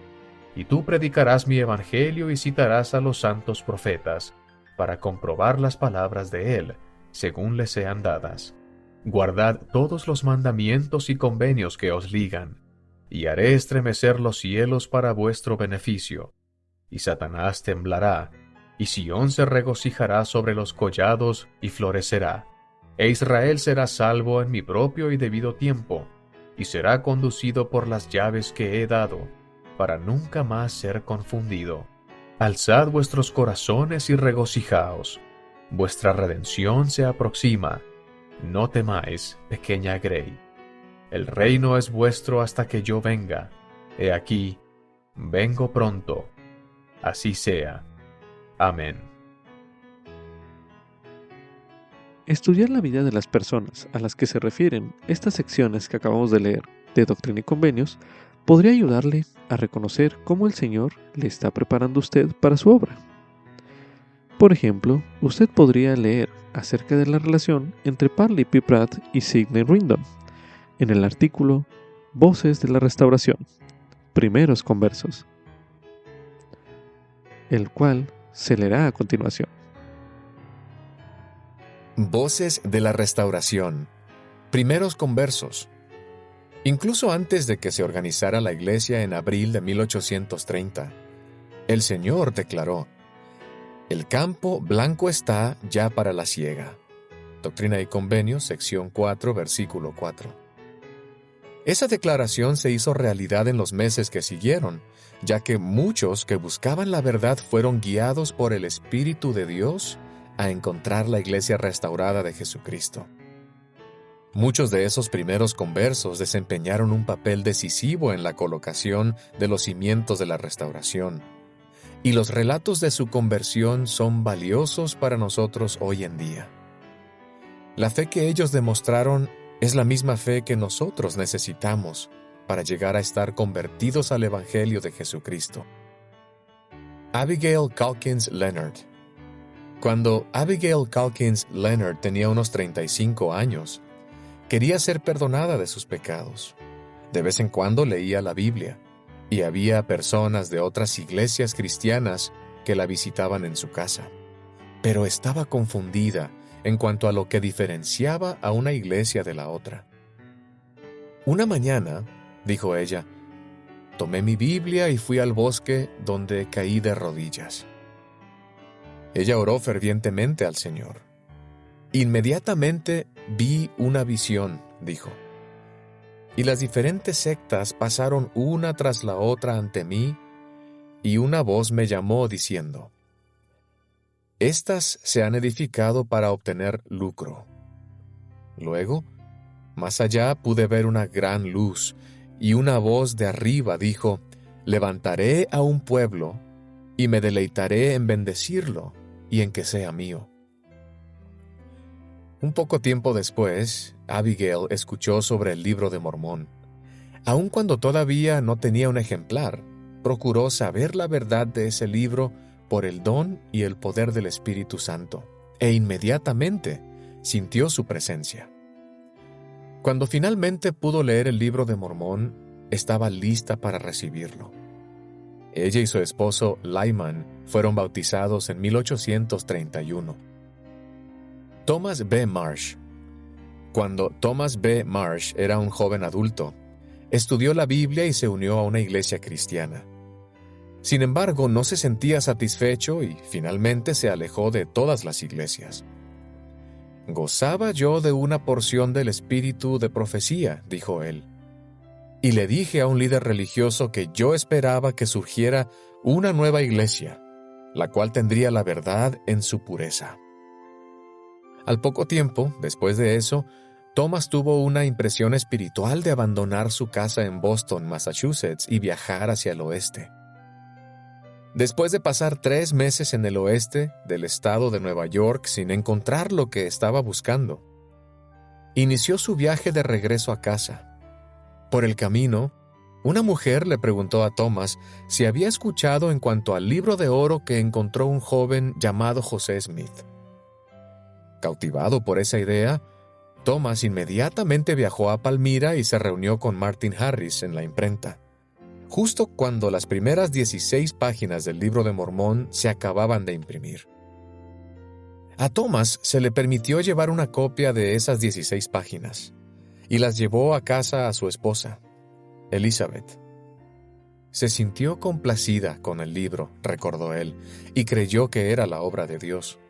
y tú predicarás mi evangelio y citarás a los santos profetas, para comprobar las palabras de él, según le sean dadas. Guardad todos los mandamientos y convenios que os ligan, y haré estremecer los cielos para vuestro beneficio. Y Satanás temblará, y Sión se regocijará sobre los collados y florecerá. E Israel será salvo en mi propio y debido tiempo, y será conducido por las llaves que he dado, para nunca más ser confundido. Alzad vuestros corazones y regocijaos. Vuestra redención se aproxima. No temáis, pequeña Grey. El reino es vuestro hasta que yo venga. He aquí, vengo pronto. Así sea. Amén. Estudiar la vida de las personas a las que se refieren estas secciones que acabamos de leer de Doctrina y Convenios podría ayudarle a reconocer cómo el Señor le está preparando a usted para su obra. Por ejemplo, usted podría leer acerca de la relación entre Parley P. Pratt y Sidney Rigdon en el artículo Voces de la Restauración, Primeros Conversos, el cual se leerá a continuación. Voces de la Restauración, Primeros Conversos. Incluso antes de que se organizara la Iglesia en abril de 1830, el Señor declaró: el campo blanco está ya para la siega. Doctrina y Convenios, sección 4, versículo 4. Esa declaración se hizo realidad en los meses que siguieron, ya que muchos que buscaban la verdad fueron guiados por el Espíritu de Dios a encontrar la iglesia restaurada de Jesucristo. Muchos de esos primeros conversos desempeñaron un papel decisivo en la colocación de los cimientos de la restauración, y los relatos de su conversión son valiosos para nosotros hoy en día. La fe que ellos demostraron es la misma fe que nosotros necesitamos para llegar a estar convertidos al Evangelio de Jesucristo. Abigail Calkins Leonard. Cuando Abigail Calkins Leonard tenía unos 35 años, quería ser perdonada de sus pecados. De vez en cuando leía la Biblia, y había personas de otras iglesias cristianas que la visitaban en su casa. Pero estaba confundida en cuanto a lo que diferenciaba a una iglesia de la otra. Una mañana, dijo ella, tomé mi Biblia y fui al bosque donde caí de rodillas. Ella oró fervientemente al Señor. Inmediatamente vi una visión, dijo, y las diferentes sectas pasaron una tras la otra ante mí, y una voz me llamó diciendo, estas se han edificado para obtener lucro. Luego, más allá pude ver una gran luz, y una voz de arriba dijo, levantaré a un pueblo, y me deleitaré en bendecirlo, y en que sea mío. Un poco tiempo después, Abigail escuchó sobre el Libro de Mormón. Aun cuando todavía no tenía un ejemplar, procuró saber la verdad de ese libro por el don y el poder del Espíritu Santo, e inmediatamente sintió su presencia. Cuando finalmente pudo leer el Libro de Mormón, estaba lista para recibirlo. Ella y su esposo Lyman fueron bautizados en 1831. Thomas B. Marsh. Cuando Thomas B. Marsh era un joven adulto, estudió la Biblia y se unió a una iglesia cristiana. Sin embargo, no se sentía satisfecho y finalmente se alejó de todas las iglesias. «Gozaba yo de una porción del espíritu de profecía», dijo él. «Y le dije a un líder religioso que yo esperaba que surgiera una nueva iglesia, la cual tendría la verdad en su pureza». Al poco tiempo, después de eso, Thomas tuvo una impresión espiritual de abandonar su casa en Boston, Massachusetts, y viajar hacia el oeste. Después de pasar 3 meses en el oeste del estado de Nueva York sin encontrar lo que estaba buscando, inició su viaje de regreso a casa. Por el camino, una mujer le preguntó a Thomas si había escuchado en cuanto al libro de oro que encontró un joven llamado José Smith. Cautivado por esa idea, Thomas inmediatamente viajó a Palmira y se reunió con Martin Harris en la imprenta, justo cuando las primeras 16 páginas del Libro de Mormón se acababan de imprimir. A Thomas se le permitió llevar una copia de esas 16 páginas, y las llevó a casa a su esposa, Elizabeth. Se sintió complacida con el libro, recordó él, y creyó que era la obra de Dios.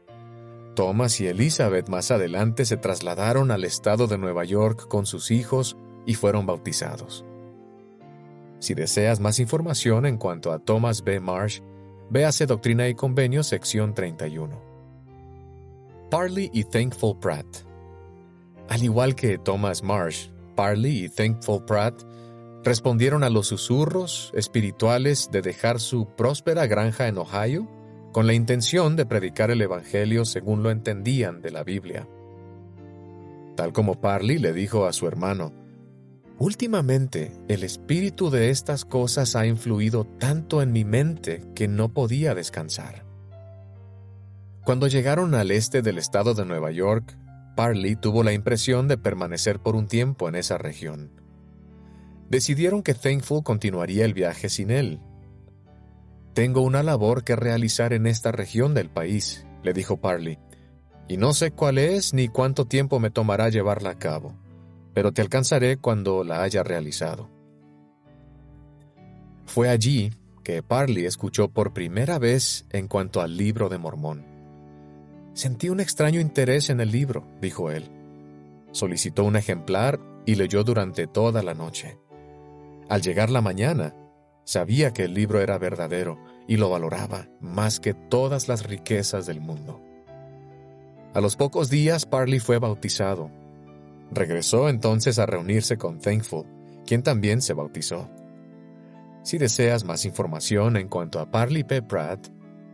Thomas y Elizabeth más adelante se trasladaron al estado de Nueva York con sus hijos y fueron bautizados. Si deseas más información en cuanto a Thomas B. Marsh, véase Doctrina y Convenios, sección 31. Parley y Thankful Pratt. Al igual que Thomas Marsh, Parley y Thankful Pratt respondieron a los susurros espirituales de dejar su próspera granja en Ohio con la intención de predicar el Evangelio según lo entendían de la Biblia. Tal como Parley le dijo a su hermano, «Últimamente, el espíritu de estas cosas ha influido tanto en mi mente que no podía descansar». Cuando llegaron al este del estado de Nueva York, Parley tuvo la impresión de permanecer por un tiempo en esa región. Decidieron que Thankful continuaría el viaje sin él. «Tengo una labor que realizar en esta región del país», le dijo Parley, «y no sé cuál es ni cuánto tiempo me tomará llevarla a cabo, pero te alcanzaré cuando la haya realizado». Fue allí que Parley escuchó por primera vez en cuanto al Libro de Mormón. «Sentí un extraño interés en el libro», dijo él. Solicitó un ejemplar y leyó durante toda la noche. Al llegar la mañana, sabía que el libro era verdadero y lo valoraba más que todas las riquezas del mundo. A los pocos días, Parley fue bautizado. Regresó entonces a reunirse con Thankful, quien también se bautizó. Si deseas más información en cuanto a Parley P. Pratt,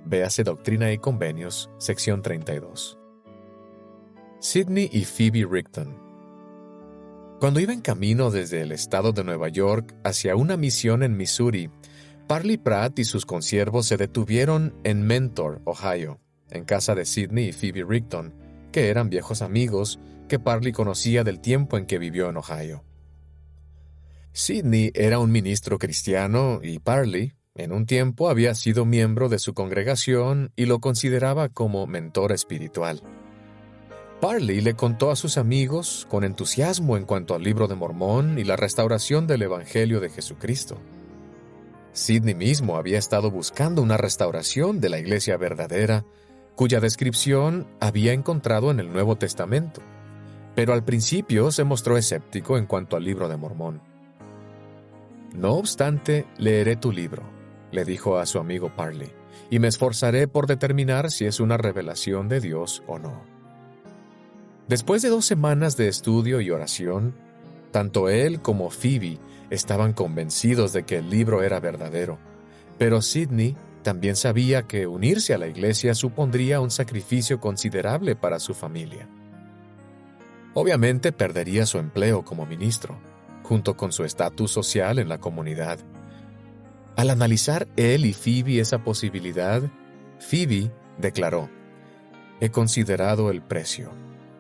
véase Doctrina y Convenios, sección 32. Sidney y Phoebe Rigdon. Cuando iba en camino desde el estado de Nueva York hacia una misión en Missouri, Parley Pratt y sus consiervos se detuvieron en Mentor, Ohio, en casa de Sidney y Phoebe Rigdon, que eran viejos amigos que Parley conocía del tiempo en que vivió en Ohio. Sidney era un ministro cristiano y Parley, en un tiempo, había sido miembro de su congregación y lo consideraba como mentor espiritual. Parley le contó a sus amigos con entusiasmo en cuanto al Libro de Mormón y la restauración del Evangelio de Jesucristo. Sidney mismo había estado buscando una restauración de la iglesia verdadera, cuya descripción había encontrado en el Nuevo Testamento, pero al principio se mostró escéptico en cuanto al Libro de Mormón. No obstante, leeré tu libro, le dijo a su amigo Parley, y me esforzaré por determinar si es una revelación de Dios o no. Después de 2 semanas de estudio y oración, tanto él como Phoebe estaban convencidos de que el libro era verdadero, pero Sidney también sabía que unirse a la iglesia supondría un sacrificio considerable para su familia. Obviamente perdería su empleo como ministro, junto con su estatus social en la comunidad. Al analizar él y Phoebe esa posibilidad, Phoebe declaró: «He considerado el precio,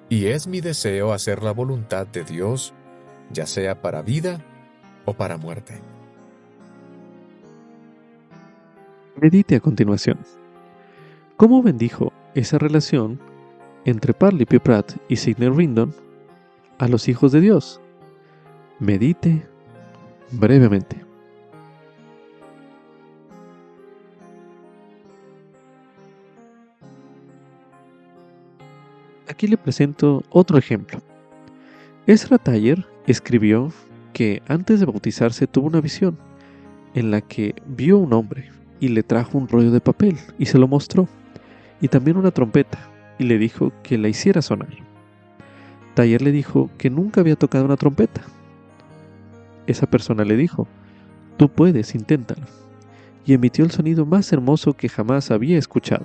y es mi deseo hacer la voluntad de Dios, ya sea para vida o para muerte». Medite a continuación. ¿Cómo bendijo esa relación entre Parley P. Pratt y Sidney Rigdon a los hijos de Dios? Medite brevemente. Aquí le presento otro ejemplo. Ezra Taller escribió que antes de bautizarse tuvo una visión en la que vio un hombre y le trajo un rollo de papel y se lo mostró, y también una trompeta, y le dijo que la hiciera sonar. Taller le dijo que nunca había tocado una trompeta. Esa persona le dijo: «Tú puedes, inténtalo», y emitió el sonido más hermoso que jamás había escuchado.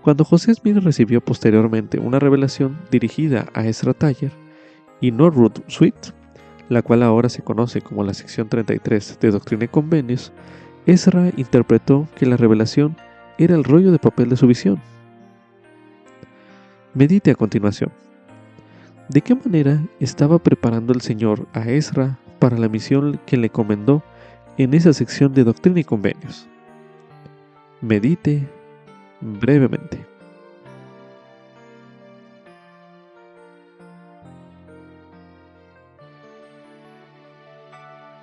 Cuando José Smith recibió posteriormente una revelación dirigida a Ezra Taller y Norwood Sweet, la cual ahora se conoce como la sección 33 de Doctrina y Convenios, Ezra interpretó que la revelación era el rollo de papel de su visión. Medite a continuación. ¿De qué manera estaba preparando el Señor a Ezra para la misión que le encomendó en esa sección de Doctrina y Convenios? Medite brevemente.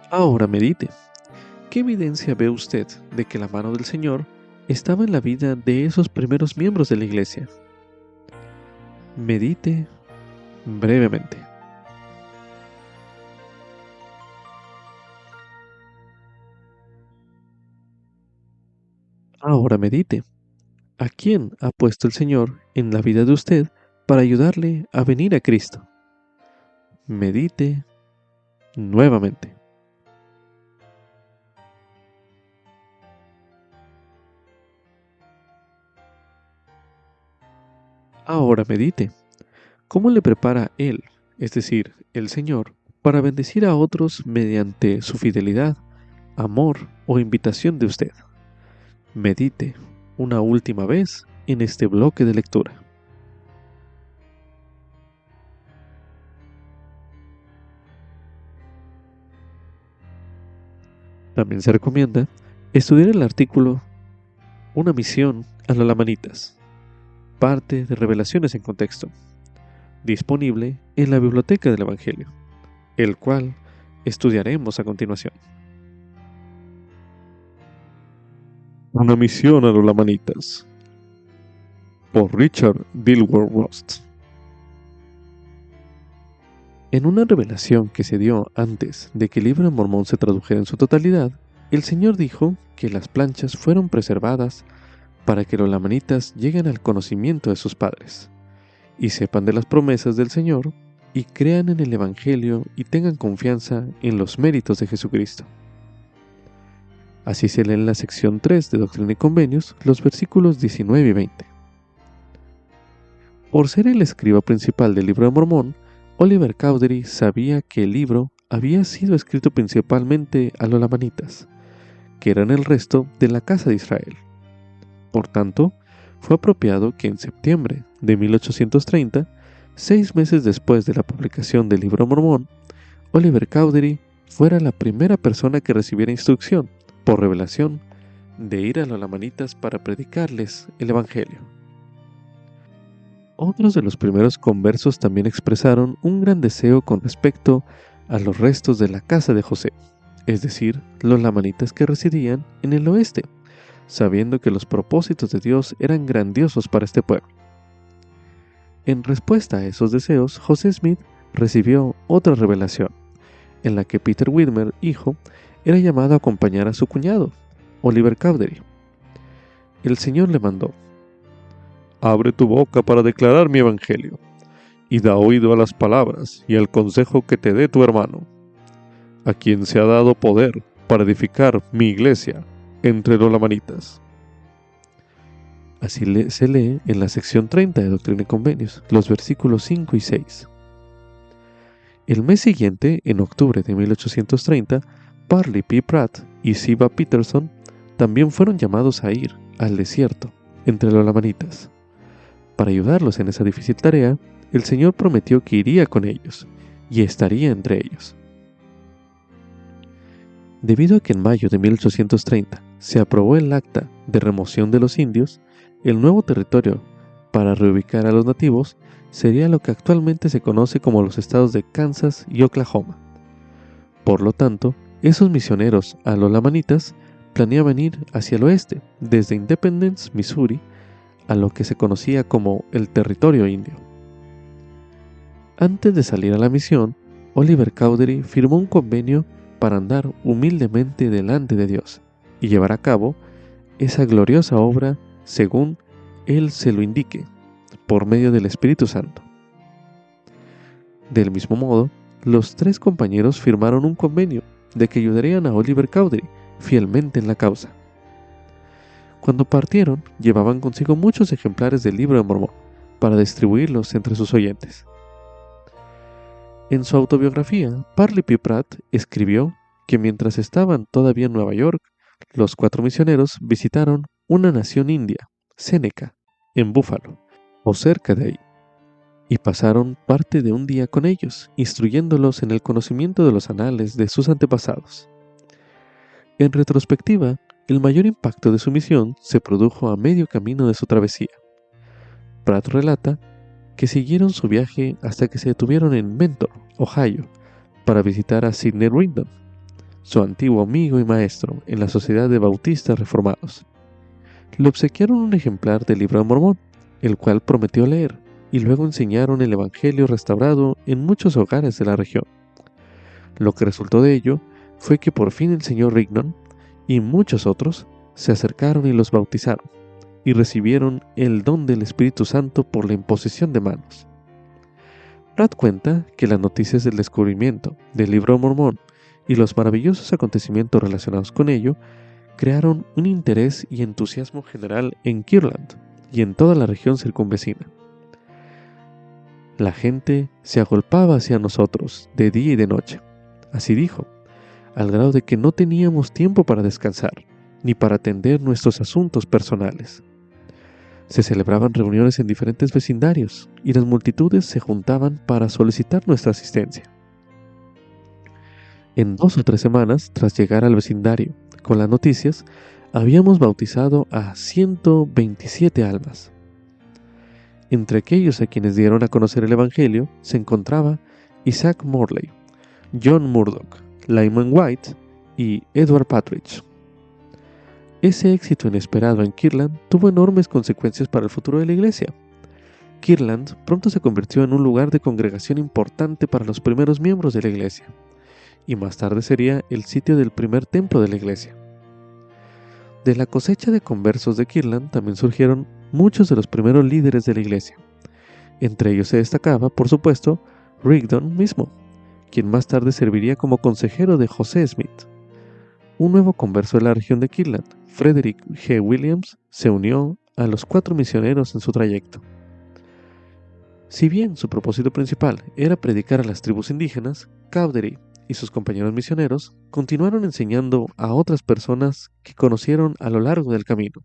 Ahora medite. ¿Qué evidencia ve usted de que la mano del Señor estaba en la vida de esos primeros miembros de la iglesia? Medite brevemente. Ahora medite. ¿A quién ha puesto el Señor en la vida de usted para ayudarle a venir a Cristo? Medite nuevamente. Ahora medite. ¿Cómo le prepara Él, es decir, el Señor, para bendecir a otros mediante su fidelidad, amor o invitación de usted? Medite una última vez en este bloque de lectura. También se recomienda estudiar el artículo Una misión a los lamanitas, parte de Revelaciones en Contexto, disponible en la Biblioteca del Evangelio, el cual estudiaremos a continuación. Una misión a los lamanitas, por Richard Dilworth Rost. En una revelación que se dio antes de que el libro de Mormón se tradujera en su totalidad, el Señor dijo que las planchas fueron preservadas para que los lamanitas lleguen al conocimiento de sus padres, y sepan de las promesas del Señor, y crean en el Evangelio y tengan confianza en los méritos de Jesucristo. Así se lee en la sección 3 de Doctrina y Convenios, los versículos 19 y 20. Por ser el escriba principal del libro de Mormón, Oliver Cowdery sabía que el libro había sido escrito principalmente a los lamanitas, que eran el resto de la casa de Israel. Por tanto, fue apropiado que en septiembre de 1830, 6 meses después de la publicación del libro de Mormón, Oliver Cowdery fuera la primera persona que recibiera instrucción, por revelación, de ir a los lamanitas para predicarles el Evangelio. Otros de los primeros conversos también expresaron un gran deseo con respecto a los restos de la casa de José, es decir, los lamanitas que residían en el oeste, sabiendo que los propósitos de Dios eran grandiosos para este pueblo. En respuesta a esos deseos, José Smith recibió otra revelación, en la que Peter Whitmer, hijo, era llamado a acompañar a su cuñado, Oliver Cowdery. El Señor le mandó: «Abre tu boca para declarar mi evangelio, y da oído a las palabras y al consejo que te dé tu hermano, a quien se ha dado poder para edificar mi iglesia entre los lamanitas». Así se lee en la sección 30 de Doctrina y Convenios, los versículos 5 y 6. El mes siguiente, en octubre de 1830, Parley P. Pratt y Ziba Peterson también fueron llamados a ir al desierto entre los lamanitas. Para ayudarlos en esa difícil tarea, el Señor prometió que iría con ellos y estaría entre ellos. Debido a que en mayo de 1830 se aprobó el acta de remoción de los indios, el nuevo territorio para reubicar a los nativos sería lo que actualmente se conoce como los estados de Kansas y Oklahoma. Por lo tanto, esos misioneros a los lamanitas planeaban ir hacia el oeste, desde Independence, Missouri, a lo que se conocía como el territorio indio. Antes de salir a la misión, Oliver Cowdery firmó un convenio para andar humildemente delante de Dios y llevar a cabo esa gloriosa obra según Él se lo indique, por medio del Espíritu Santo. Del mismo modo, los 3 compañeros firmaron un convenio de que ayudarían a Oliver Cowdery fielmente en la causa. Cuando partieron, llevaban consigo muchos ejemplares del libro de Mormón para distribuirlos entre sus oyentes. En su autobiografía, Parley P. Pratt escribió que mientras estaban todavía en Nueva York, los 4 misioneros visitaron una nación india, Seneca, en Buffalo, o cerca de ahí, y pasaron parte de un día con ellos, instruyéndolos en el conocimiento de los anales de sus antepasados. En retrospectiva, el mayor impacto de su misión se produjo a medio camino de su travesía. Pratt relata que siguieron su viaje hasta que se detuvieron en Mentor, Ohio, para visitar a Sidney Rigdon, su antiguo amigo y maestro en la Sociedad de Bautistas Reformados. Le obsequiaron un ejemplar del libro de Mormón, el cual prometió leer, y luego enseñaron el Evangelio restaurado en muchos hogares de la región. Lo que resultó de ello fue que por fin el señor Rigdon y muchos otros se acercaron y los bautizaron, y recibieron el don del Espíritu Santo por la imposición de manos. Pratt cuenta que las noticias del descubrimiento del libro de Mormón y los maravillosos acontecimientos relacionados con ello crearon un interés y entusiasmo general en Kirtland y en toda la región circunvecina. La gente se agolpaba hacia nosotros de día y de noche, así dijo, al grado de que no teníamos tiempo para descansar, ni para atender nuestros asuntos personales. Se celebraban reuniones en diferentes vecindarios, y las multitudes se juntaban para solicitar nuestra asistencia. En 2 o 3 semanas, tras llegar al vecindario con las noticias, habíamos bautizado a 127 almas. Entre aquellos a quienes dieron a conocer el Evangelio se encontraba Isaac Morley, John Murdoch, Lyman White y Edward Partridge. Ese éxito inesperado en Kirtland tuvo enormes consecuencias para el futuro de la iglesia, Kirtland pronto se convirtió en un lugar de congregación importante para los primeros miembros de la iglesia, y más tarde sería el sitio del primer templo de la iglesia. De la cosecha de conversos de Kirtland también surgieron muchos de los primeros líderes de la iglesia. Entre ellos se destacaba, por supuesto, Rigdon mismo, quien más tarde serviría como consejero de José Smith. Un nuevo converso de la región de Kirtland, Frederick G. Williams, se unió a los 4 misioneros en su trayecto. Si bien su propósito principal era predicar a las tribus indígenas, Cowdery y sus compañeros misioneros continuaron enseñando a otras personas que conocieron a lo largo del camino.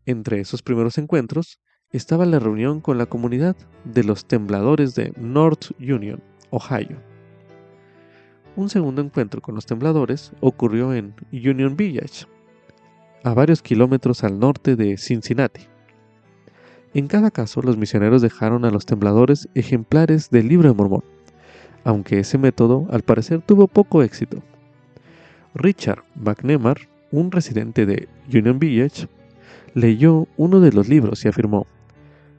Entre esos primeros encuentros estaba la reunión con la comunidad de los Tembladores de North Union, Ohio. Un segundo encuentro con los Tembladores ocurrió en Union Village, a varios kilómetros al norte de Cincinnati. En cada caso, los misioneros dejaron a los Tembladores ejemplares del Libro de Mormón, aunque ese método al parecer tuvo poco éxito. Richard McNemar, un residente de Union Village, leyó uno de los libros y afirmó: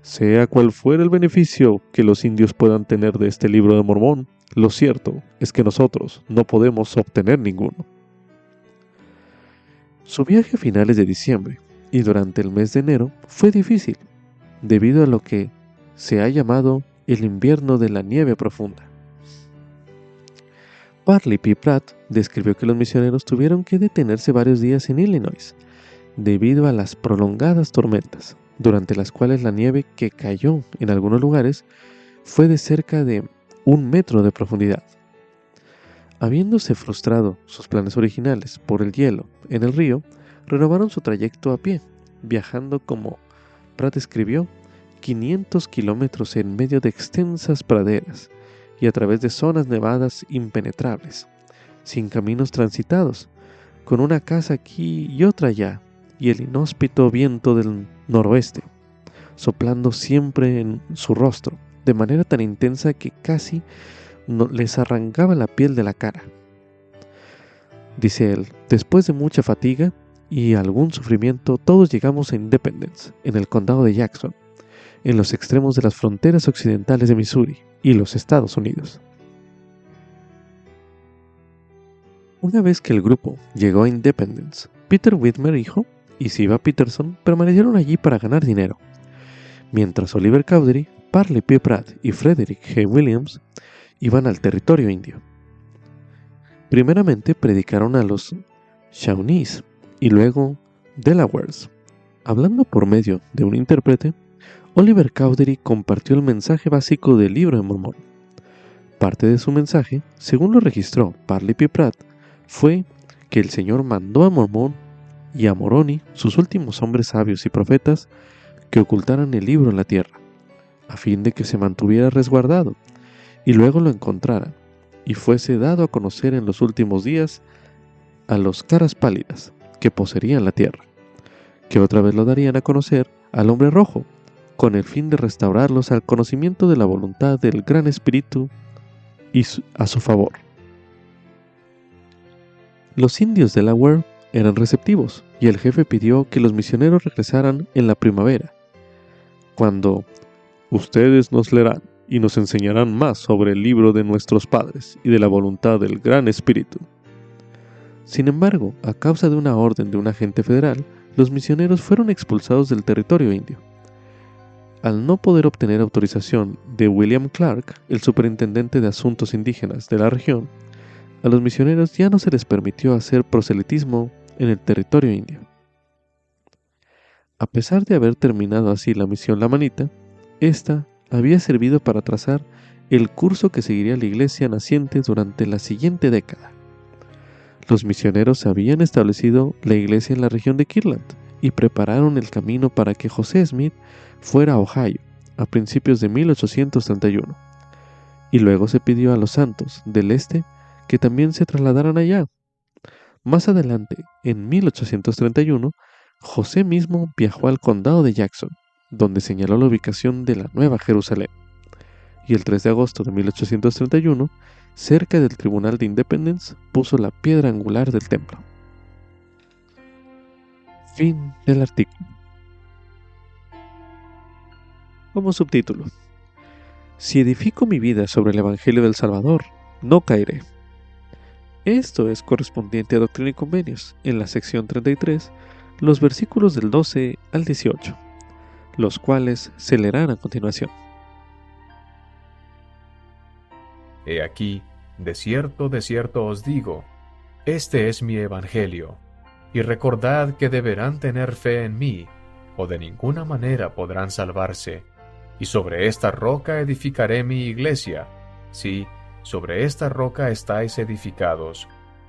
«Sea cual fuera el beneficio que los indios puedan tener de este Libro de Mormón, lo cierto es que nosotros no podemos obtener ninguno». Su viaje a finales de diciembre y durante el mes de enero fue difícil, debido a lo que se ha llamado el invierno de la nieve profunda. Parley P. Pratt describió que los misioneros tuvieron que detenerse varios días en Illinois, debido a las prolongadas tormentas, durante las cuales la nieve que cayó en algunos lugares fue de cerca de 1 metro de profundidad. Habiéndose frustrado sus planes originales por el hielo en el río, renovaron su trayecto a pie, viajando, como Pratt escribió, 500 kilómetros en medio de extensas praderas y a través de zonas nevadas impenetrables, sin caminos transitados, con una casa aquí y otra allá, y el inhóspito viento del noroeste, soplando siempre en su rostro, de manera tan intensa que casi les arrancaba la piel de la cara. Dice él: «Después de mucha fatiga y algún sufrimiento, todos llegamos a Independence, en el condado de Jackson, en los extremos de las fronteras occidentales de Missouri y los Estados Unidos». Una vez que el grupo llegó a Independence, Peter Whitmer hijo y Siva Peterson permanecieron allí para ganar dinero, mientras Oliver Cowdery, Parley P. Pratt y Frederick G. Williams iban al territorio indio. Primeramente predicaron a los Shawnees y luego Delawares. Hablando por medio de un intérprete, Oliver Cowdery compartió el mensaje básico del Libro de Mormón. Parte de su mensaje, según lo registró Parley P. Pratt, fue que el Señor mandó a Mormón y a Moroni, sus últimos hombres sabios y profetas, que ocultaran el libro en la tierra, a fin de que se mantuviera resguardado, y luego lo encontraran, y fuese dado a conocer en los últimos días a los caras pálidas que poseerían la tierra, que otra vez lo darían a conocer al hombre rojo, con el fin de restaurarlos al conocimiento de la voluntad del Gran Espíritu y a su favor. Los indios de Delaware eran receptivos, y el jefe pidió que los misioneros regresaran en la primavera, cuando «ustedes nos leerán y nos enseñarán más sobre el libro de nuestros padres y de la voluntad del Gran Espíritu». Sin embargo, a causa de una orden de un agente federal, los misioneros fueron expulsados del territorio indio. Al no poder obtener autorización de William Clark, el superintendente de asuntos indígenas de la región, a los misioneros ya no se les permitió hacer proselitismo en el territorio indio. A pesar de haber terminado así la misión lamanita, esta había servido para trazar el curso que seguiría la iglesia naciente durante la siguiente década. Los misioneros habían establecido la iglesia en la región de Kirtland y prepararon el camino para que José Smith fuera a Ohio a principios de 1831, y luego se pidió a los santos del este que también se trasladaran allá. Más adelante, en 1831, José mismo viajó al condado de Jackson, donde señaló la ubicación de la Nueva Jerusalén, y el 3 de agosto de 1831, cerca del Tribunal de Independence, puso la piedra angular del templo. Fin del artículo. como subtítulo: Si edifico mi vida sobre el Evangelio del Salvador, no caeré. Esto es correspondiente a Doctrina y Convenios, en la sección 33, los versículos del 12 al 18, los cuales se leerán a continuación. He aquí, de cierto os digo, este es mi evangelio, y recordad que deberán tener fe en mí, o de ninguna manera podrán salvarse. Y sobre esta roca edificaré mi iglesia, sí, sobre esta roca estáis edificados,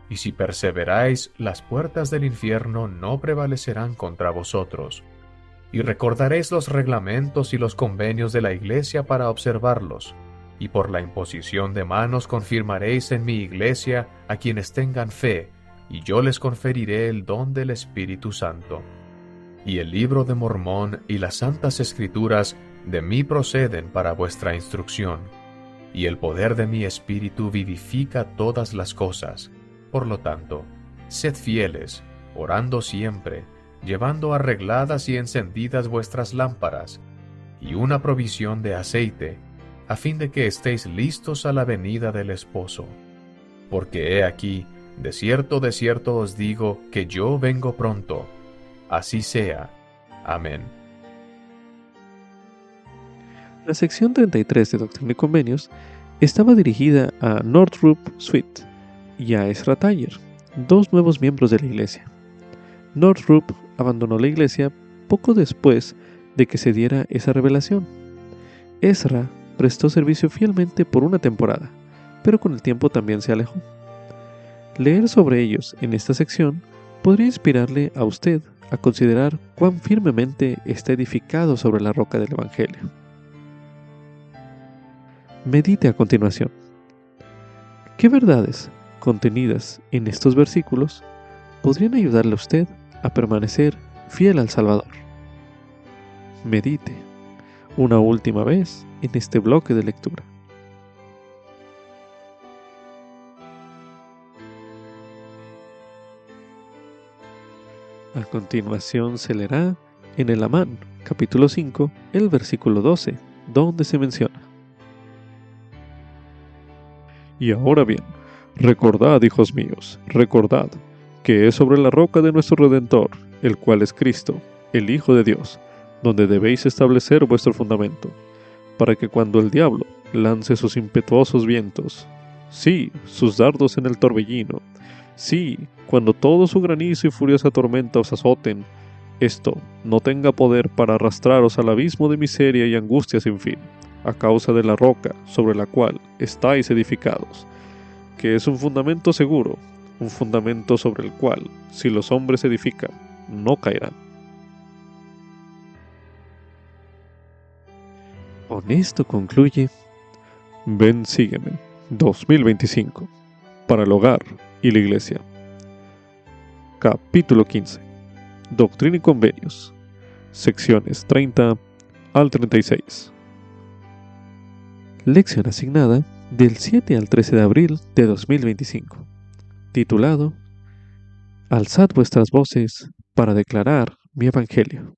y si perseveráis, las puertas del infierno no prevalecerán contra vosotros. Y recordaréis los reglamentos y los convenios de la iglesia para observarlos, y por la imposición de manos confirmaréis en mi iglesia a quienes tengan fe, y yo les conferiré el don del Espíritu Santo. Y el libro de Mormón y las santas escrituras de mí proceden para vuestra instrucción, y el poder de mi Espíritu vivifica todas las cosas. Por lo tanto, sed fieles, orando siempre, llevando arregladas y encendidas vuestras lámparas, y una provisión de aceite, a fin de que estéis listos a la venida del esposo. Porque he aquí, de cierto os digo que yo vengo pronto. Así sea. Amén. La sección 33 de Doctrina y Convenios estaba dirigida a Northrop Sweet y a Ezra Taylor, dos nuevos miembros de la iglesia. Northrop abandonó la iglesia poco después de que se diera esa revelación. Ezra prestó servicio fielmente por una temporada, pero con el tiempo también se alejó. Leer sobre ellos en esta sección podría inspirarle a usted a considerar cuán firmemente está edificado sobre la roca del Evangelio. Medite a continuación. ¿Qué verdades contenidas en estos versículos podrían ayudarle a usted a permanecer fiel al Salvador? Medite una última vez en este bloque de lectura. A continuación se leerá en el Amán, capítulo 5, el versículo 12, donde se menciona: Y ahora bien, recordad, hijos míos, recordad que es sobre la roca de nuestro Redentor, el cual es Cristo, el Hijo de Dios, donde debéis establecer vuestro fundamento, para que cuando el diablo lance sus impetuosos vientos, sí, sus dardos en el torbellino, sí, cuando todo su granizo y furiosa tormenta os azoten, esto no tenga poder para arrastraros al abismo de miseria y angustia sin fin, a causa de la roca sobre la cual estáis edificados, que es un fundamento seguro, un fundamento sobre el cual, si los hombres edifican, no caerán. Con esto concluye Ven, sígueme 2025 para el hogar y la iglesia. Capítulo 15. Doctrina y Convenios. Secciones 30 al 36. Lección asignada del 7 al 13 de abril de 2025. Titulado: Alzad vuestras voces para declarar mi evangelio.